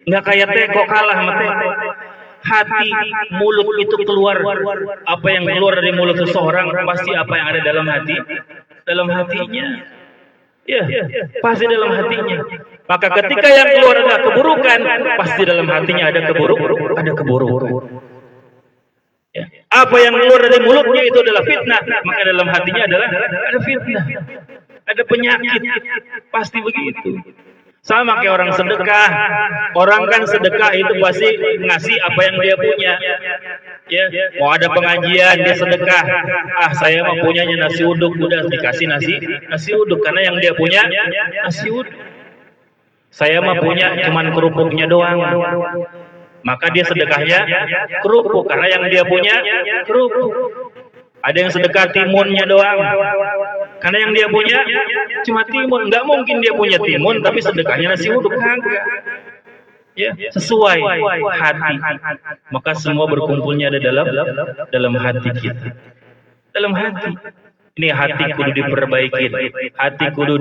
Nggak kayak teko, kalah sama teko. Hati, mulut itu keluar, apa yang keluar dari mulut seseorang pasti apa yang ada dalam hatinya. Ya, pasti dalam hatinya. Maka ketika yang keluar adalah keburukan, pasti dalam hatinya ada keburukan. Ya. Apa yang keluar dari mulutnya itu adalah fitnah, maka dalam hatinya ada fitnah, ada penyakit, pasti begitu. Sama kayak orang sedekah. Orang kan sedekah itu pasti ngasih apa yang dia punya. Ya, mau ada pengajian dia sedekah. Saya mah punyanya nasi uduk, udah dikasih nasi uduk karena yang dia punya nasi uduk. Saya mah punya cuman kerupuknya doang. Maka dia sedekahnya kerupuk karena yang dia punya kerupuk. Ada yang sedekah timunnya doang. Karena yang dia punya cuma timun. Nggak mungkin dia punya timun tapi sedekahnya nasi uduk. Ya, sesuai hati. Maka semua berkumpulnya ada dalam hati kita. Dalam hati. Ini hati kudu diperbaikin. Hati kudu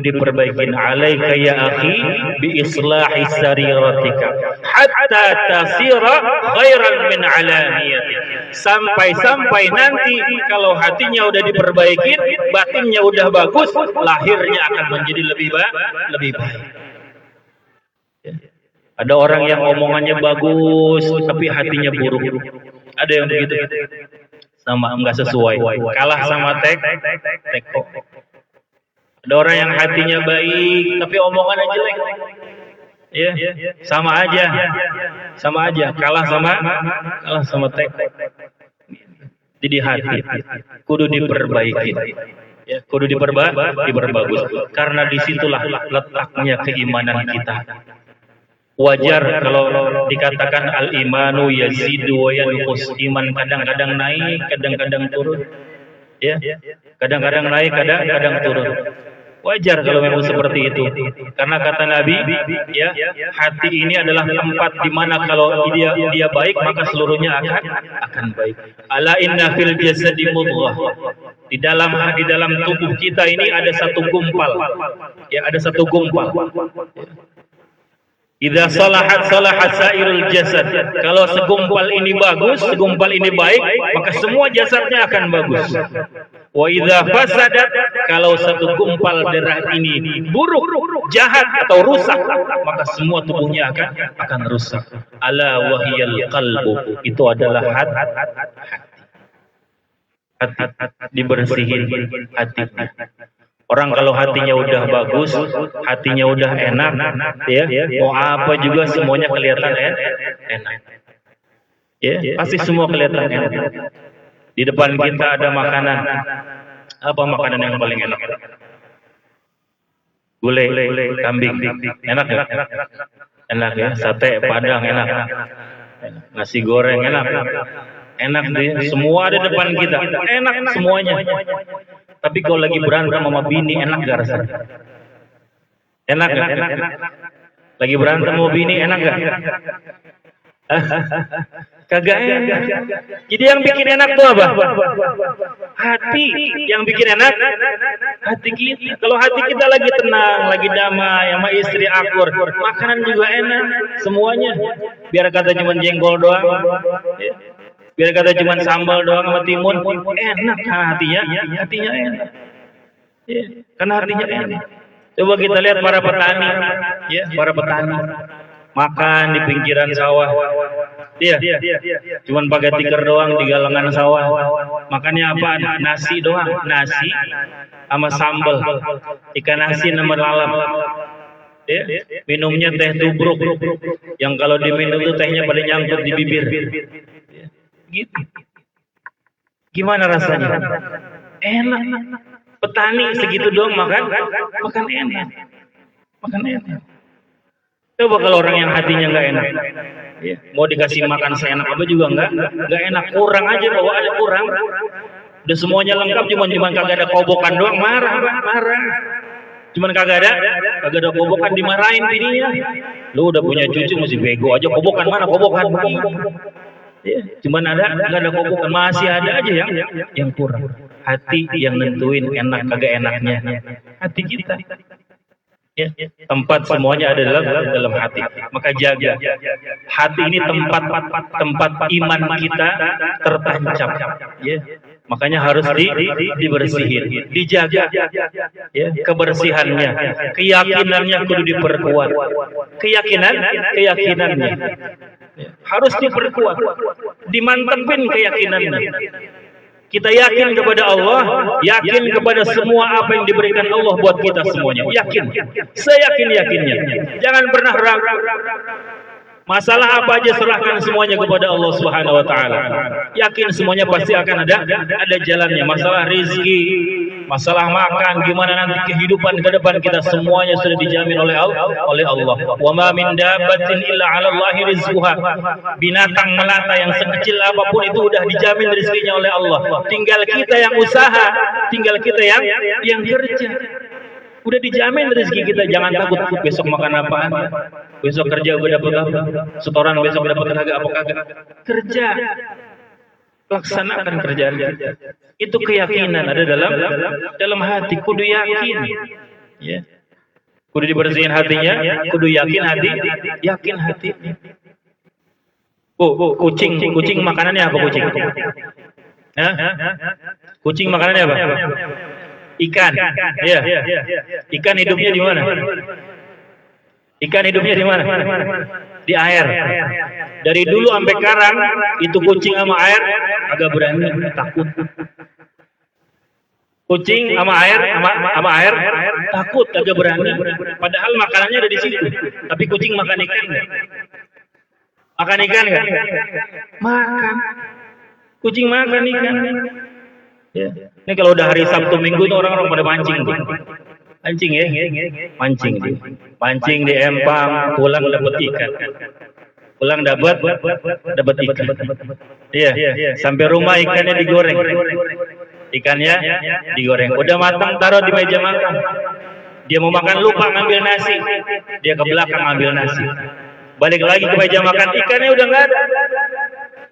diperbaikin. Alaika ya akhi bi islahi sariratika hatta tasira khairan min alaniyatik. Sampai nanti kalau hatinya udah diperbaikin, batinnya udah bagus, lahirnya akan menjadi lebih baik. Ada orang yang omongannya bagus tapi hatinya buruk. Ada yang begitu. Sama enggak sesuai, kalah sama teko. Ada orang yang hatinya baik tapi omongannya jelek. Ya, sama aja, kalah sama teko. Jadi hati kudu diperbaiki. Ya, kudu diperbagus karena disitulah letaknya keimanan kita. Wajar kalau dikatakan al-imanu yazidu wa yanqus. Iman kadang-kadang naik, kadang-kadang turun. Ya. Kadang-kadang naik, kadang-kadang turun. Wajar kalau memang seperti itu. Karena kata Nabi, ya, hati ini adalah tempat di mana kalau dia baik maka seluruhnya akan baik. Ala inna fil jasadi mudghah. Di dalam tubuh kita ini ada satu gumpal. Ya, ada satu gumpal. Idza salahat sairul jasad. Kalau segumpal ini bagus, segumpal ini baik, maka semua jasadnya akan bagus. Wa idza fasadat, kalau satu gumpal darah ini buruk, jahat atau rusak, maka semua tubuhnya akan rusak. Ala wahiyal qalbu, itu adalah hati. Dibersihin hatinya. Orang kalau hatinya udah bagus, hatinya udah enak, ya, mau apa juga semuanya kelihatan enak. Ya, pasti semua kelihatan enak. Di depan kita ada makanan. Apa makanan yang paling enak? Gulai kambing, enak ya? Enak ya, sate padang enak. Nasi goreng enak. Enak deh, semua ada depan kita. Enak semuanya. Tapi kalau lagi berantem sama bini enak gak rasanya? Enak gak? Lagi berantem sama bini enak gak? Kagak enak. Jadi yang bikin enak tuh apa? Hati yang bikin enak. Hati kita. Kalau hati kita lagi tenang, lagi damai, sama istri akur, makanan juga enak, semuanya. Biar kata cuma jengkol doang. Biar kata cuma sambal doang sama timun, enak hatinya enak. Ya, karena hatinya enak. Coba kita lihat para petani, ya, para petani makan di pinggiran sawah. Iya, cuman pakai tikar doang di galangan sawah. Makannya apa? Nasi doang, nasi sama sambal, ikan asin sama lalap. Ya, minumnya teh tubruk, yang kalau diminum itu tehnya pada nyangkut di bibir. Gitu. Gimana rasanya? Enak. Petani segitu doang makan enak. Makan enak. Coba kalau orang yang hatinya nggak enak, ya, mau dikasih makan seenak apa juga nggak enak, kurang aja, bawa ada kurang. Udah semuanya lengkap, cuman kagak ada kobokan doang, marah. Cuman kagak ada kobokan, dimarahin bininya. Lu udah punya cucu masih bego aja, kobokan mana kobokan? Ya, cuman nggak ada kobokan, masih ada aja yang kurang. Hati yang nentuin enak kagak enaknya, hati kita. Ya, tempat semuanya ada dalam hati. Maka jaga hati ini tempat iman kita tertancap. Ya, makanya harus dibersihin, dijaga. Ya, kebersihannya, keyakinannya kudu diperkuat. Keyakinannya harus diperkuat, dimantepin keyakinannya. Kita yakin kepada Allah, yakin kepada semua apa yang diberikan Allah buat kita semuanya. Yakin, seyakin-yakinnya. Jangan pernah ragu. Masalah apa aja serahkan semuanya kepada Allah Subhanahu wa taala. Yakin semuanya pasti akan ada jalannya. Masalah rezeki, masalah makan, gimana nanti kehidupan ke depan kita semuanya sudah dijamin oleh Allah. Wa ma min dabbatin illa 'ala Allahi rizquha. Binatang melata yang sekecil apapun itu udah dijamin rezekinya oleh Allah. Tinggal kita yang usaha, tinggal kita yang kerja. Udah dijamin rezeki kita, jangan takut besok makan apaan, besok kerja udah dapat apa, setoran besok dapat tenaga apa kagak. Kerja, laksanakan kerjaan kita. Itu keyakinan ada dalam hati, kudu yakin. Ya. Kudu dibersihin hatinya, kudu yakin hati. Kucing makanannya apa kucing? Hah? Kucing makanannya apa? Ikan, ya. Ikan hidupnya di mana? Ikan hidupnya di mana? Di air. Dari dulu sampai sekarang itu kucing sama air agak berani, takut. Kucing sama air takut, agak berani. Padahal makanannya ada di situ. Tapi kucing makan ikan nggak? Makan ikan nggak? Makan. Kucing makan ikan. Ya. Ini kalau udah hari Sabtu Minggu itu orang-orang pada mancing tuh. Mancing ya, mancing di empang, pulang dapat ikan. Pulang dapat ikan. Iya, sampai rumah ikannya digoreng. Ikannya digoreng. Udah matang taruh di meja makan. Dia mau makan lupa ngambil nasi. Dia ke belakang ngambil nasi. Balik lagi ke meja makan, ikannya udah nggak ada.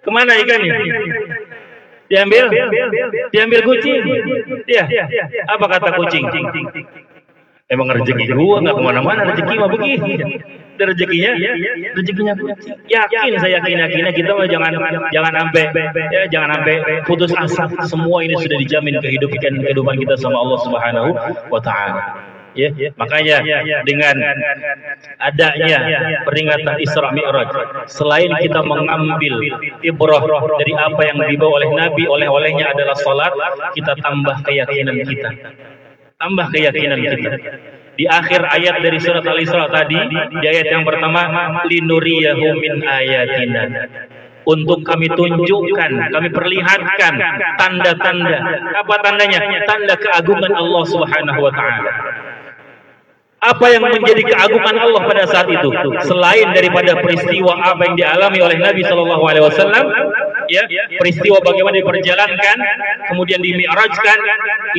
Kemana ikannya? Diambil kucing. Iya. Apa kata kucing? Emang rezeki gua nggak kemana-mana, rezeki mah begini. Rezekinya kucing. Yakin, saya yakinnya kita mah jangan sampai putus asa. Semua ini sudah dijamin kehidupan kita sama Allah Subhanahu wa taala. Ya, makanya dengan adanya peringatan Isra Mi'raj, selain kita mengambil ibrah dari apa yang dibawa oleh Nabi, oleh-olehnya adalah salat, kita tambah keyakinan kita. Di akhir ayat dari surat Al-Isra tadi, di ayat yang pertama, linuriyahu min ayatina. Untuk kami tunjukkan, kami perlihatkan tanda-tanda. Apa tandanya? Tanda keagungan Allah Subhanahu wa taala. Apa yang menjadi keagungan Allah pada saat itu, selain daripada peristiwa apa yang dialami oleh Nabi Shallallahu Alaihi Wasallam, ya, peristiwa bagaimana diperjalankan, kemudian dimi'rajkan,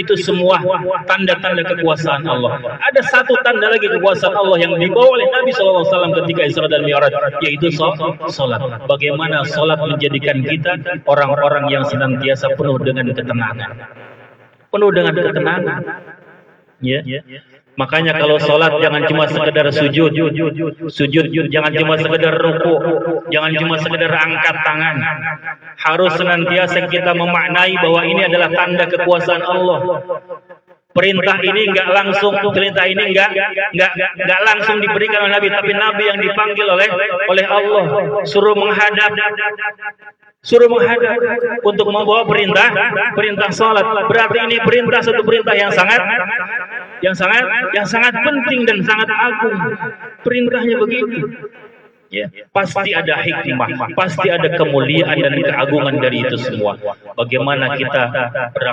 itu semua tanda-tanda kekuasaan Allah. Ada satu tanda lagi kekuasaan Allah yang dibawa oleh Nabi Shallallahu Alaihi Wasallam ketika Isra dan Mi'raj, yaitu salat. Bagaimana salat menjadikan kita orang-orang yang senantiasa penuh dengan ketenangan, Ya. Makanya kalau sholat jangan cuma sekedar sujud, jangan cuma sekedar ruku, jangan cuma sekedar angkat tangan. Harus senantiasa kita memaknai bahwa ini adalah tanda kekuasaan Allah. Perintah ini enggak langsung diberikan oleh Nabi, tapi Nabi yang dipanggil oleh Allah, suruh menghadap untuk membawa perintah salat. Berarti ini satu perintah yang sangat penting dan sangat agung. Perintahnya begitu. Ya, pasti ada hikmah, pasti ada kemuliaan dan keagungan dari itu semua. Bagaimana kita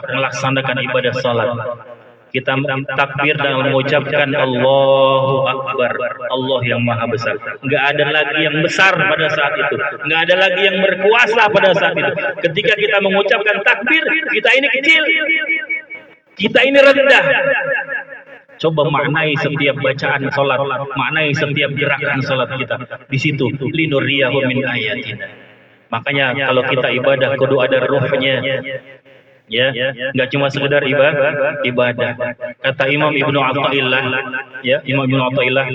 melaksanakan ibadah salat? Kita takbir dan mengucapkan Allahu Akbar, Allah yang Maha Besar. Enggak ada lagi yang besar pada saat itu, enggak ada lagi yang berkuasa pada saat itu. Ketika kita mengucapkan takbir, kita ini kecil, kita ini rendah. Coba maknai setiap bacaan salat, maknai setiap gerakan salat kita. Di situ linuriyahu min ayatina. Makanya kalau kita ibadah kudu ada ruhnya. Ya, enggak cuma sekedar ibadah. Kata Imam Ibnu Athaillah, ya, Imam Ibnu Athaillah,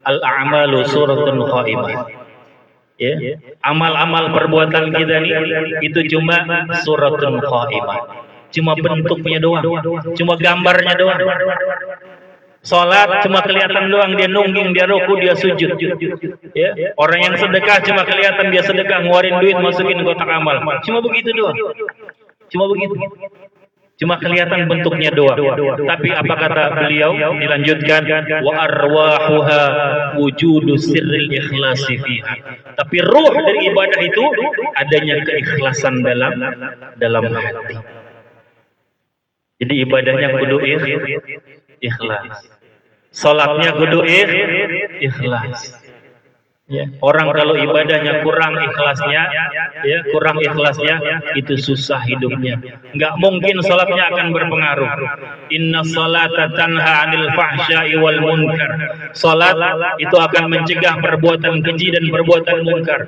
al-a'malu suratun qaimah. Ya, amal-amal perbuatan kita nih itu cuma suratun qaimah. Cuma bentuknya doang, cuma gambarnya doang. Salat cuma kelihatan doang, dia nungging, dia ruku, dia sujud. Ya, orang yang sedekah cuma kelihatan dia sedekah, ngeluarin duit masukin kotak amal. Cuma begitu doang. Cuma begitu. Cuma kelihatan bentuknya doang. Tapi apa kata beliau? Dilanjutkan, wa arwahuha wujudu sirril ikhlasi fiha. Tapi ruh dari ibadah itu adanya keikhlasan dalam hati. Jadi ibadahnya kudu ikhlas. Salatnya kudu ikhlas. Ya, orang kalau ibadahnya kurang ikhlasnya, itu susah hidupnya. Enggak mungkin salatnya akan berpengaruh. Inna salata tanha 'anil fahsya'i wal munkar. Salat itu akan mencegah perbuatan keji dan perbuatan munkar.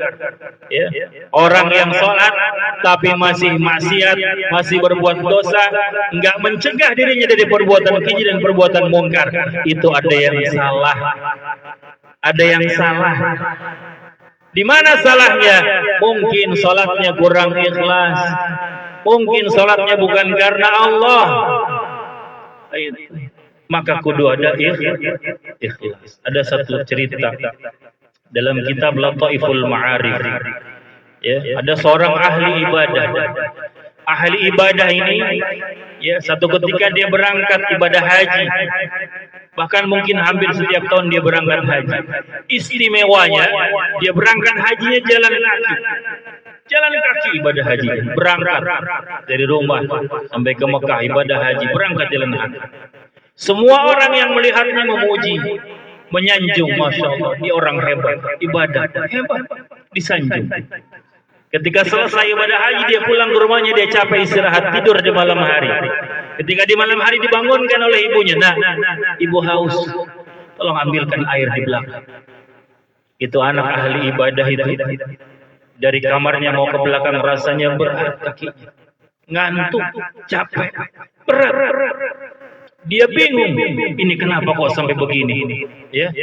Ya. Orang yang salat tapi masih maksiat, masih berbuat dosa, enggak mencegah dirinya dari perbuatan keji dan perbuatan munkar. Itu ada yang salah. Ada yang salah. Di mana salahnya? Mungkin salatnya kurang ikhlas. Mungkin salatnya bukan karena Allah. Maka kudu ada ikhlas. Ada satu cerita dalam kitab Lataiful Ma'arif. Ya, ada seorang ahli ibadah. Ahli ibadah ini, ya, satu ketika dia berangkat ibadah haji. Bahkan mungkin hampir setiap tahun dia berangkat haji. Istimewanya, dia berangkat hajinya jalan kaki. Jalan kaki ibadah haji. Berangkat dari rumah sampai ke Mekah ibadah haji. Berangkat jalan kaki. Semua orang yang melihatnya memuji, menyanjung, Masya Allah, dia orang hebat. Ibadah hebat, disanjung. Ketika selesai ibadah haji, dia pulang ke rumahnya, dia capek istirahat, tidur di malam hari. Ketika di malam hari dibangunkan oleh ibunya, nah, ibu haus, tolong ambilkan air di belakang. Itu anak ahli ibadah itu, dari kamarnya mau ke belakang rasanya berat kakinya, ngantuk, capek, berat. Dia bingung, ini kenapa kok sampai begini? Ya.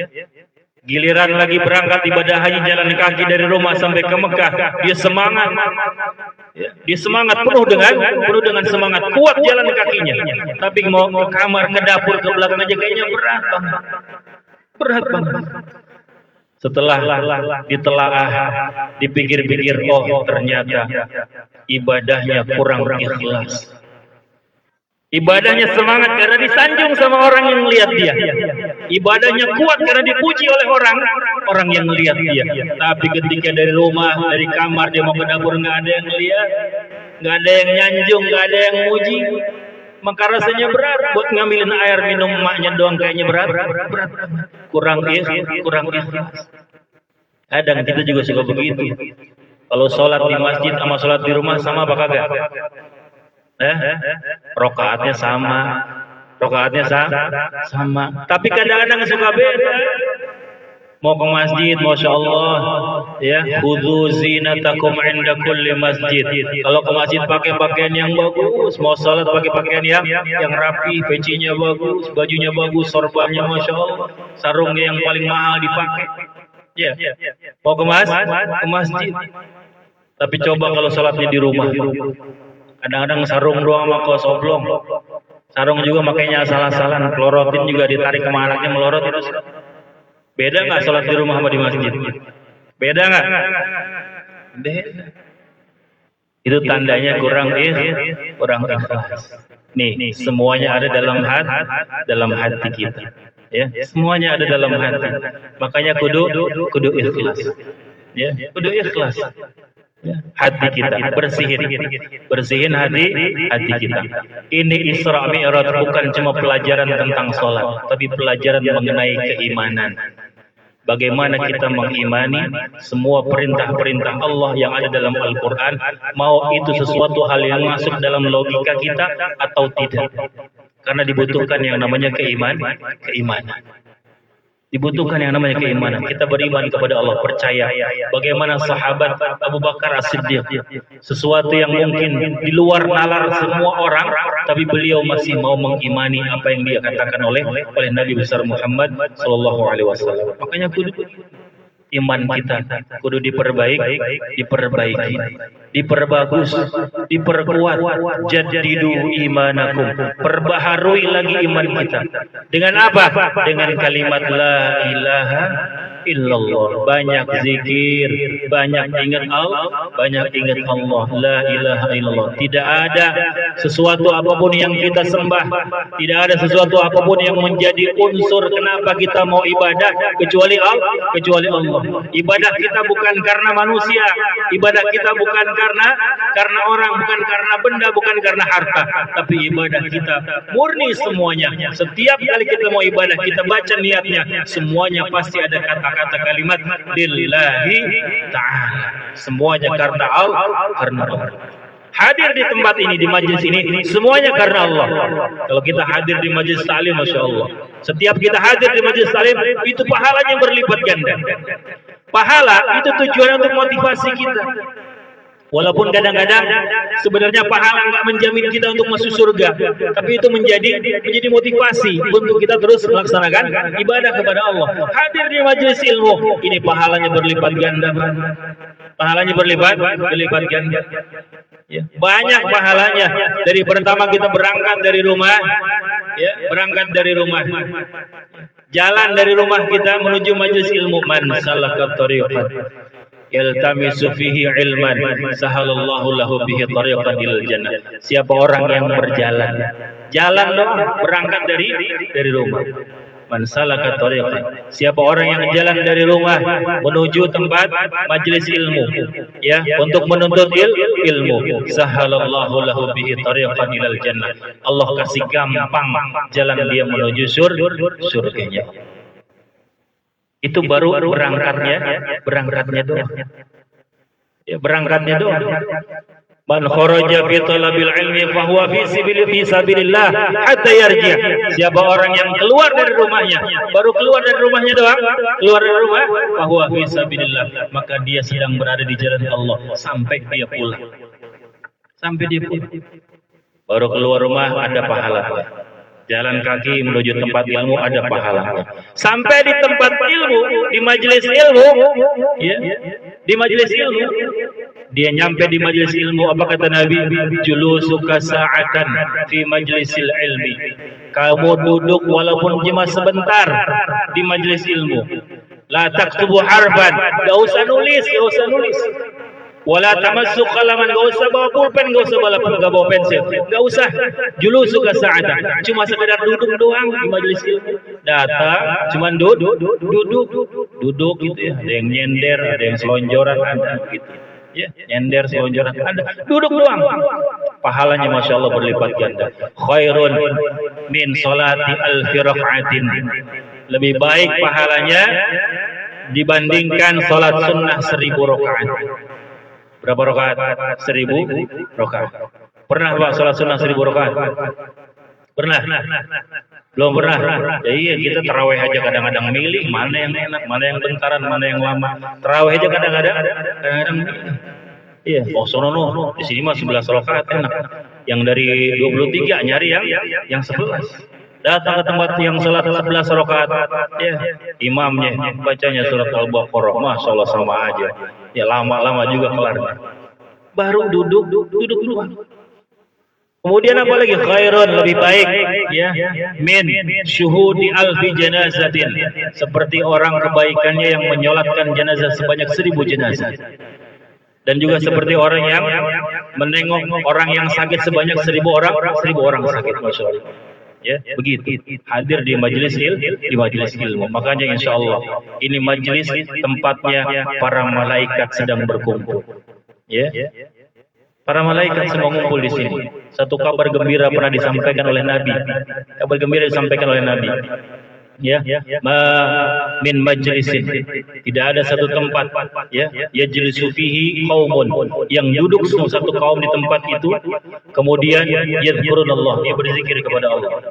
Giliran lagi berangkat ibadah haji jalan kaki dari rumah sampai ke Mekah, dia semangat. Ya, dia semangat penuh dengan semangat, kuat jalan kakinya. Tapi mau ke kamar, ke dapur, ke belakang aja kayaknya berat banget. Setelah ditelaah, dipikir-pikir, oh ternyata ibadahnya kurang ikhlas. Ibadahnya semangat karena disanjung sama orang yang lihat dia. Ibadahnya kuat karena dipuji oleh orang yang lihat dia. Tapi ketika dari rumah, dari kamar dia mau ke dapur, nggak ada yang lihat, nggak ada yang nyanjung, nggak ada yang muji, maka rasanya berat. Buat ngambilin air minum emaknya doang kayaknya berat. Kurang ikhlas. Kadang kita juga suka begitu. Kalau sholat di masjid sama sholat di rumah sama apa kagak? Rokaatnya sama. Tapi kadang-kadang suka beda. Mau ke masjid, masya Allah, ya, khudzu zinatakum inda kulli masjid. Kalau ke masjid pakai pakaian yang bagus, mau salat pakai pakaian yang rapi, pecinya bagus, bajunya bagus, sorbannya masya Allah, sarungnya yang paling mahal dipakai. Ya, mau ke masjid. Tapi coba kalau salatnya di rumah, kadang-kadang sarung doang sama kaos oblong. Sarung juga makanya asal-asalan, pelorotin juga ditarik kemana anaknya melorot terus. Beda nggak sholat di rumah sama di masjid? Beda nggak? Beda. Itu tandanya kurang ikhlas. Nih, semuanya ada dalam hati kita. Ya, semuanya ada dalam hati. Makanya kudu ikhlas. Ya, kudu ikhlas. Ya, hati kita bersihin hati kita. Ini Isra Mi'raj bukan cuma pelajaran tentang sholat, tapi pelajaran mengenai keimanan. Bagaimana kita mengimani semua perintah-perintah Allah yang ada dalam Al-Quran, mau itu sesuatu hal yang masuk dalam logika kita atau tidak. Karena dibutuhkan yang namanya keimanan. Dibutuhkan yang namanya keimanan. Kita beriman kepada Allah, percaya bagaimana sahabat Abu Bakar As-Siddiq, sesuatu yang mungkin di luar nalar semua orang, tapi beliau masih mau mengimani apa yang dia katakan oleh Nabi besar Muhammad sallallahu alaihi wasallam. Makanya kudu iman kita kudu diperbaiki, diperbagus, diperkuat. Jadidu imanakum, perbaharui lagi iman kita. Dengan apa? Dengan kalimat la ilaha illallah. Banyak zikir, banyak ingat Allah, la ilaha illallah. Tidak ada sesuatu apapun yang kita sembah, tidak ada sesuatu apapun yang menjadi unsur kenapa kita mau ibadah kecuali Allah. Ibadah kita bukan karena manusia, ibadah kita bukan karena orang, bukan karena benda, bukan karena harta, tapi ibadah kita murni semuanya. Setiap kali kita mau ibadah, kita baca niatnya, semuanya pasti ada kata-kata kalimat lillahi ta'ala. Semuanya karena Allah. Hadir di tempat ini, di majlis ini, semuanya karena Allah. Kalau kita hadir di majlis ta'lim, masya Allah. Setiap kita hadir di majlis ta'lim, itu pahalanya berlipat ganda. Pahala itu tujuan untuk motivasi kita. Walaupun kadang-kadang sebenarnya pahala nggak menjamin kita untuk masuk surga, tapi itu menjadi motivasi untuk kita terus melaksanakan ibadah kepada Allah. Hadir di majelis ilmu, ini pahalanya berlipat ganda. Pahalanya berlipat ganda. Ya, banyak pahalanya. Dari pertama kita berangkat dari rumah, jalan dari rumah kita menuju majelis ilmu. Man salaka tariqan yaltamisu fihi ilman sahalallahu lahu bihi tariqan ilal jannah. Siapa orang yang jalan dong, berangkat dari rumah. Man salaka tariqan, siapa orang yang jalan dari rumah menuju tempat majelis ilmu, ya, untuk menuntut ilmu, sahalallahu lahu bihi tariqan ilal jannah. Allah kasih gampang jalan dia menuju surganya. Itu baru berangkatnya doang. Ya, berangkatnya doang. Man kharaja fi talabil ilmi fa huwa fi sabilillah hatta yarji. Siapa orang yang keluar dari rumahnya, baru keluar dari rumahnya doang, keluar dari rumah, fa huwa fi sabilillah, maka dia sedang berada di jalan Allah sampai dia pulang. Baru keluar rumah ada pahala. Jalan kaki menuju tempat ilmu ada pahalanya. Sampai di tempat ilmu, di majelis ilmu, ya, di majelis ilmu, dia nyampe di majelis ilmu, apa kata Nabi? Julusuka sa'atan fi majlisil ilmi. Kamu duduk walaupun cuma sebentar di majelis ilmu. La taktubu harban, gak usah nulis. Wala tamassuk qalaman, enggak usah bawa pulpen, enggak bawa pensil, enggak usah. Julusuka sa'atan, cuma sekedar duduk doang di majelis ilmu. Datang cuma duduk gitu ya. Ada yang nyender, ada yang selonjoran, ada gitu. Ya, nyender, selonjoran, ada. Duduk doang. Pahalanya masya Allah berlipat ganda. Khairun min salati alfi raka'atin. Lebih baik pahalanya dibandingkan salat sunnah 1000 rakaat. Berapa rakaat? 1000 rakaat. Pernah Pak salat sunnah 1000 rakaat? Pernah? Belum pernah. Jadi kita tarawih aja kadang-kadang milih mana yang enak, mana yang bentaran, mana yang lama. Tarawih aja kadang-kadang milih. Iya, oh sono di sini mah 11 rakaat enak. Yang dari 23 nyari yang 11. Datang ke tempat yang salat 11 rakaat, ya, imamnya bacanya surat Al-Baqarah, Masya Allah sama aja. Ya lama-lama juga kelar. Baru duduk dulu. Kemudian apa lagi? Khairun, lebih baik, ya, min syuhudi alfi janazatin, seperti orang kebaikannya yang menyolatkan jenazah sebanyak 1000 jenazah. Dan juga seperti orang yang menengok orang yang sakit sebanyak 1000 orang sakit, Masya Allah. Ya, begitu. Hadir di majelis ilmu. Makanya insya Allah ini majelis tempatnya para malaikat sedang berkumpul. Ya. Para malaikat semua ngumpul di sini. Satu kabar gembira pernah disampaikan oleh Nabi. Kabar gembira disampaikan oleh Nabi. Ya, min majlisin, tidak ada satu tempat, ya, yajlisu fihi qaumun, yang duduk satu kaum di tempat itu, kemudian yadhkurunallah, dia berzikir kepada Allah,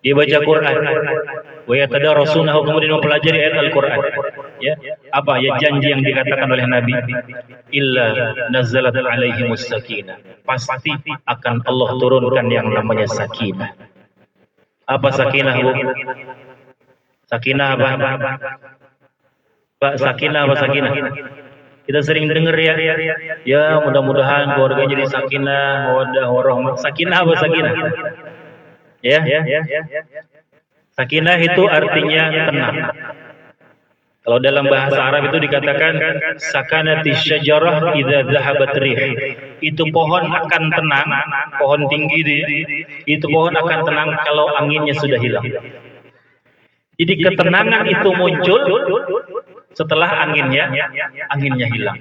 dia baca Quran, wa yatadarasunahu, kemudian mempelajari ayat Al-Quran. Ya, apa ya janji yang dikatakan oleh Nabi, illa nazalat alaihimus sakinah, pasti akan Allah turunkan yang namanya sakinah. Apa sakinah, Bu? Sakinah apa? Pak, sakinah apa sakinah? Kita sering dengar ya mudah-mudahan keluarga jadi sakinah, mawaddah, warahmah. Sakinah apa sakinah? Ya. Sakinah itu artinya tenang. Kalau dalam bahasa Arab itu dikatakan sakanati syajarah idza dhahabat rih. Itu pohon akan tenang, pohon tinggi itu pohon akan tenang kalau anginnya sudah hilang. Jadi ketenangan itu muncul setelah anginnya hilang.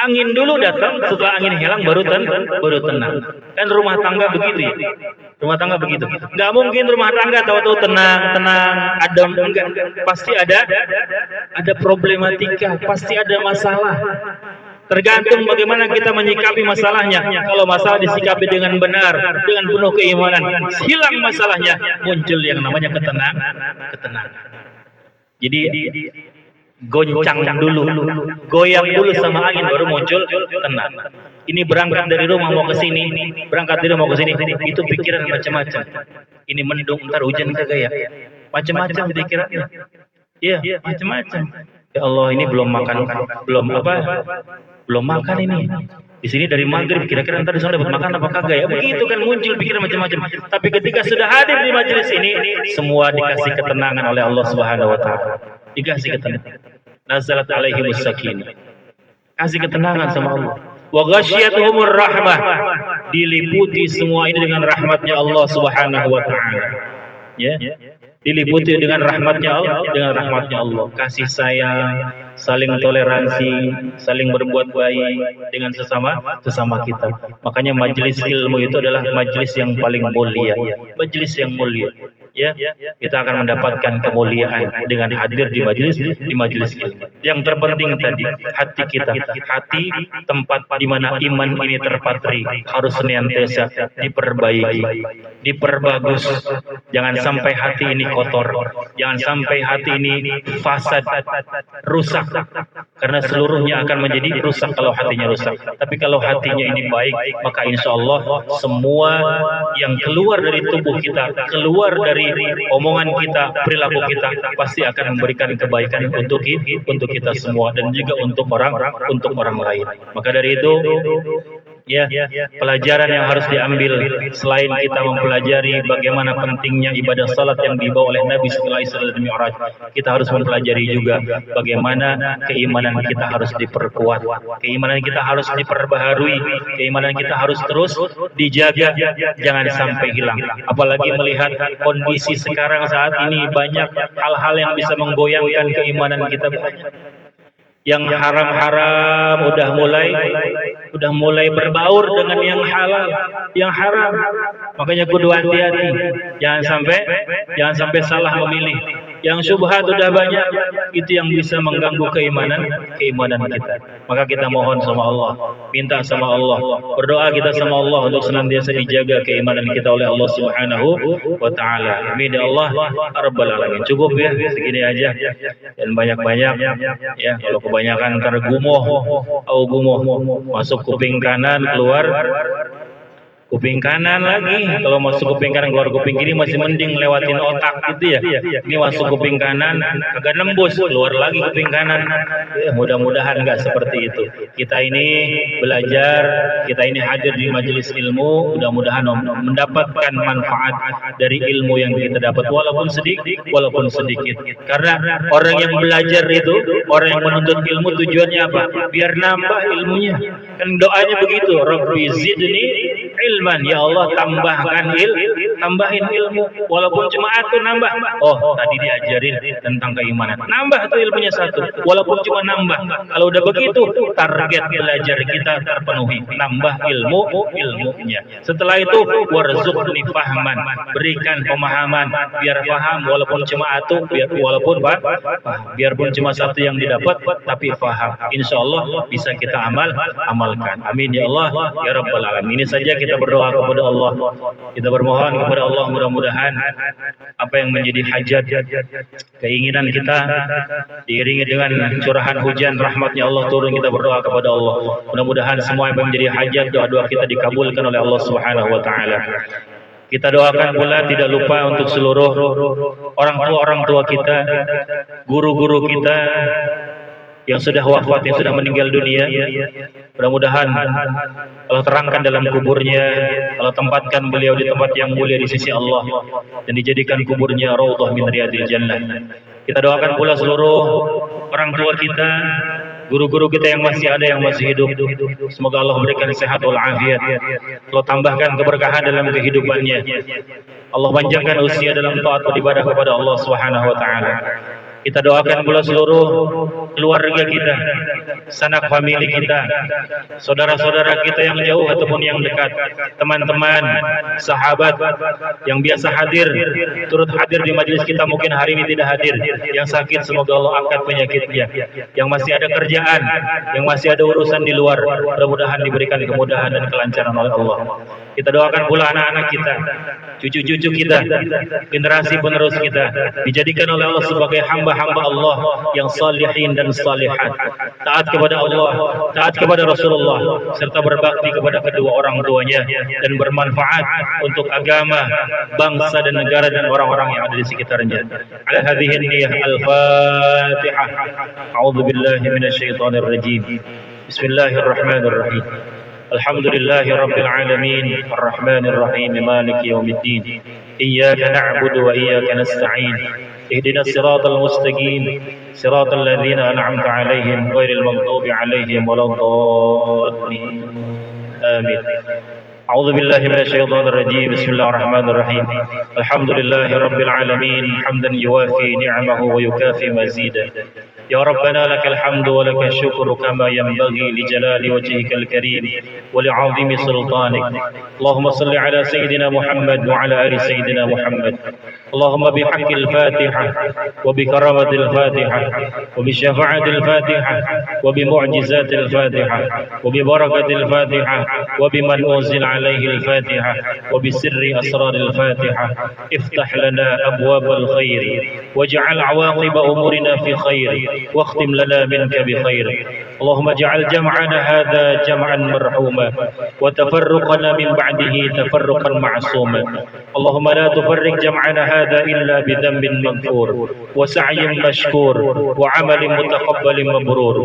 Angin dulu datang, setelah angin hilang baru tenang. Kan rumah tangga begitu ya. Rumah tangga begitu. Nggak mungkin rumah tangga tahu-tahu tenang, adem, enggak. Pasti ada problematika, pasti ada masalah. Tergantung bagaimana kita menyikapi masalahnya. Kalau masalah disikapi dengan benar, dengan penuh keimanan, hilang masalahnya, muncul yang namanya ketenangan. Jadi goncang dulu, goyang dulu sama angin, baru muncul tenang. Ini berangkat dari rumah mau ke sini, itu pikiran macam-macam. Ini mendung, ntar hujan kagak ya? Macam-macam pikirannya. Iya, macam-macam. Ya Allah, ini belum makan ini. Di sini dari maghrib, kira-kira ntar di sana dapat makan apa kagak ya? Begitu kan muncul pikiran macam-macam. Tapi ketika sudah hadir di majelis ini, semua dikasih ketenangan oleh Allah Subhanahu wa taala. Dikasih ketenangan. Nazalat alaihimus sakinah. Kasih ketenangan sama Allah. Wa ghasyiyatuhumur rahmah. Diliputi semua ini dengan rahmatnya Allah Subhanahu wa taala. Ya. Diliputi dengan rahmatnya Allah, kasih sayang, saling toleransi, saling berbuat baik dengan sesama kita. Makanya majelis ilmu itu adalah majelis yang paling mulia, majelis yang mulia. Ya, kita akan mendapatkan kemuliaan dengan hadir di majelis ilmu. Yang terpenting tadi, hati kita, hati tempat di mana iman ini terpatri harus senantiasa diperbaiki, diperbagus. Jangan sampai hati ini kotor, jangan sampai hati ini fasad, rusak, karena seluruhnya akan menjadi rusak kalau hatinya rusak. Tapi kalau hatinya ini baik, maka insya Allah semua yang keluar dari tubuh kita, keluar dari omongan kita, perilaku kita, pasti akan memberikan kebaikan untuk kita semua dan juga untuk orang lain. Maka dari itu, ya, pelajaran yang harus diambil selain kita mempelajari bagaimana pentingnya ibadah salat yang dibawa oleh Nabi setelah Isra dan Mi'raj, kita harus mempelajari juga bagaimana keimanan kita harus diperkuat, keimanan kita harus diperbaharui, keimanan kita harus terus dijaga, jangan sampai hilang. Apalagi melihat kondisi sekarang saat ini, banyak hal-hal yang bisa menggoyangkan keimanan kita. Yang haram-haram udah mulai berbaur dengan yang halal, yang haram. Makanya kudu hati-hati, jangan sampai salah memilih. yang syubhat sudah banyak, itu yang bisa mengganggu keimanan kita. Maka kita mohon sama Allah, minta sama Allah, berdoa kita sama Allah untuk senantiasa dijaga keimanan kita oleh Allah Subhanahu wa taala. Amin ya Allah rabbal alamin. Cukup ya, segini aja. Dan banyak-banyak ya, kalau kebanyakan ntar gumoh masuk kuping kanan, keluar kuping kanan lagi. Kalau masuk kuping kanan keluar kuping kiri masih mending lewatin otak gitu ya. Ini masuk kuping kanan agak nembus, keluar lagi kuping kanan. Mudah-mudahan nggak seperti itu. Kita ini belajar, kita ini hadir di majelis ilmu, mudah-mudahan mendapatkan manfaat dari ilmu yang kita dapat walaupun sedikit. Karena orang yang belajar itu, orang yang menuntut ilmu tujuannya apa? Biar nambah ilmunya. Kan doanya begitu, Rabbi zidni ilman, ya Allah tambahin ilmu, walaupun cuma satu nambah. Oh, tadi diajarin tentang keimanan, nambah tuh ilmunya satu, walaupun cuma nambah. Kalau udah begitu, target belajar kita terpenuhi, nambah ilmunya. Setelah itu warzuqni fahman, berikan pemahaman, biar paham walaupun cuma satu, biarpun cuma satu yang didapat, tapi paham. Insya Allah bisa kita amalkan. Amin ya Allah ya rabbal alamin. Ini saja kita berdoa kepada Allah, kita bermohon kepada Allah, mudah-mudahan apa yang menjadi hajat keinginan kita diiringi dengan curahan hujan rahmatnya Allah turun. Kita berdoa kepada Allah, mudah-mudahan semua yang menjadi hajat, doa-doa kita dikabulkan oleh Allah Subhanahu wa taala. Kita doakan pula tidak lupa untuk seluruh orang tua kita, guru-guru kita yang sudah wafat, yang sudah meninggal dunia. Mudah-mudahan Allah terangkan dalam kuburnya, Allah tempatkan beliau di tempat yang mulia di sisi Allah, dan dijadikan kuburnya raudhah min riyadil jannah. Kita doakan pula seluruh orang tua kita, guru-guru kita yang masih ada, yang masih hidup. Semoga Allah berikan sehat wal afiat, Allah tambahkan keberkahan dalam kehidupannya, Allah panjangkan usia dalam taat beribadah kepada Allah Subhanahu wa taala. Kita doakan pula seluruh keluarga kita, sanak famili kita, saudara-saudara kita yang jauh ataupun yang dekat, teman-teman, sahabat yang biasa turut hadir di majelis kita, mungkin hari ini tidak hadir. Yang sakit semoga Allah angkat penyakitnya. Yang masih ada kerjaan, yang masih ada urusan di luar, mudah-mudahan diberikan kemudahan dan kelancaran oleh Allah. Kita doakan pula anak-anak kita, cucu-cucu kita, generasi penerus kita, dijadikan oleh Allah sebagai hamba-hamba Allah yang salihin dan salihat, taat kepada Allah, taat kepada Rasulullah, serta berbakti kepada kedua orang tuanya, dan bermanfaat untuk agama, bangsa dan negara dan orang-orang yang ada di sekitarnya. Ala hadhihi niyyah al-Fatihah. A'udzu billahi minasyaitonir rajim. Bismillahirrahmanirrahim. Alhamdulillahi rabbil alamin, arrahmanir rahim, maliki yaumiddin. Iyyaka na'budu wa iyyaka nasta'in. Ihdinas siratal mustaqim, siratal ladzina an'amta 'alaihim ghairil maghdubi 'alaihim waladdallin. Amin. أعوذ بالله من الشيطان الرجيم. بسم الله الرحمن الرحيم. الحمد لله رب العالمين، حمدا يوافي نعمه ويكافي مزيدا. يا ربنا لك الحمد ولك الشكر كما ينبغي لجلال وجهك الكريم ولعظيم سلطانك. اللهم صل على سيدنا محمد وعلى آل سيدنا محمد. اللهم بحق الفاتحة وبكرامة الفاتحة وبشفاعة الفاتحة وبمعجزات الفاتحة وببركة الفاتحة وبمن أنزل عليه الفاتحة وبسر أسرار الفاتحة افتح لنا أبواب الخير واجعل عواقب أمورنا في خير واختم لنا منك بخير. اللهم اجعل جمعنا هذا جمعا مرحوما وتفرقنا من بعده تفرقا معصوما. اللهم لا تفرق جمعنا هذا إلا بذنب مغفور وسعي مشكور وعمل متقبل مبرور.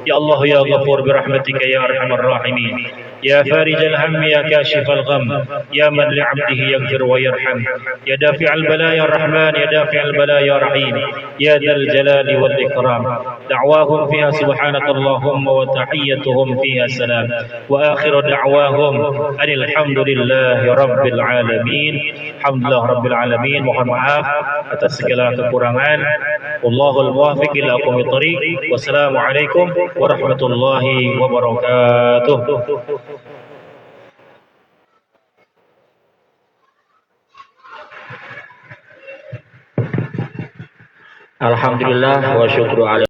يا الله يا غفور برحمتك يا أرحم الراحمين، يا فارج الهم، يا كاشف الغم، يا من لعبده يغفر ويرحم، يا دافع البلاء يا الرحمن، يا دافع البلاء يا رحيم، يا ذا الجلال والإكرام. دعواهم فيها سبحانك اللهم وتحيتهم فيها سلام، وآخر دعواهم أن الحمد لله رب العالمين. Alhamdulillah Rabbil Alamin. Mohon maaf atas segala kekurangan. Wallahul muwaffiq ila aqwamit thoriq. Wassalamualaikum warahmatullahi wabarakatuh. Alhamdulillah wa syukru alaihi.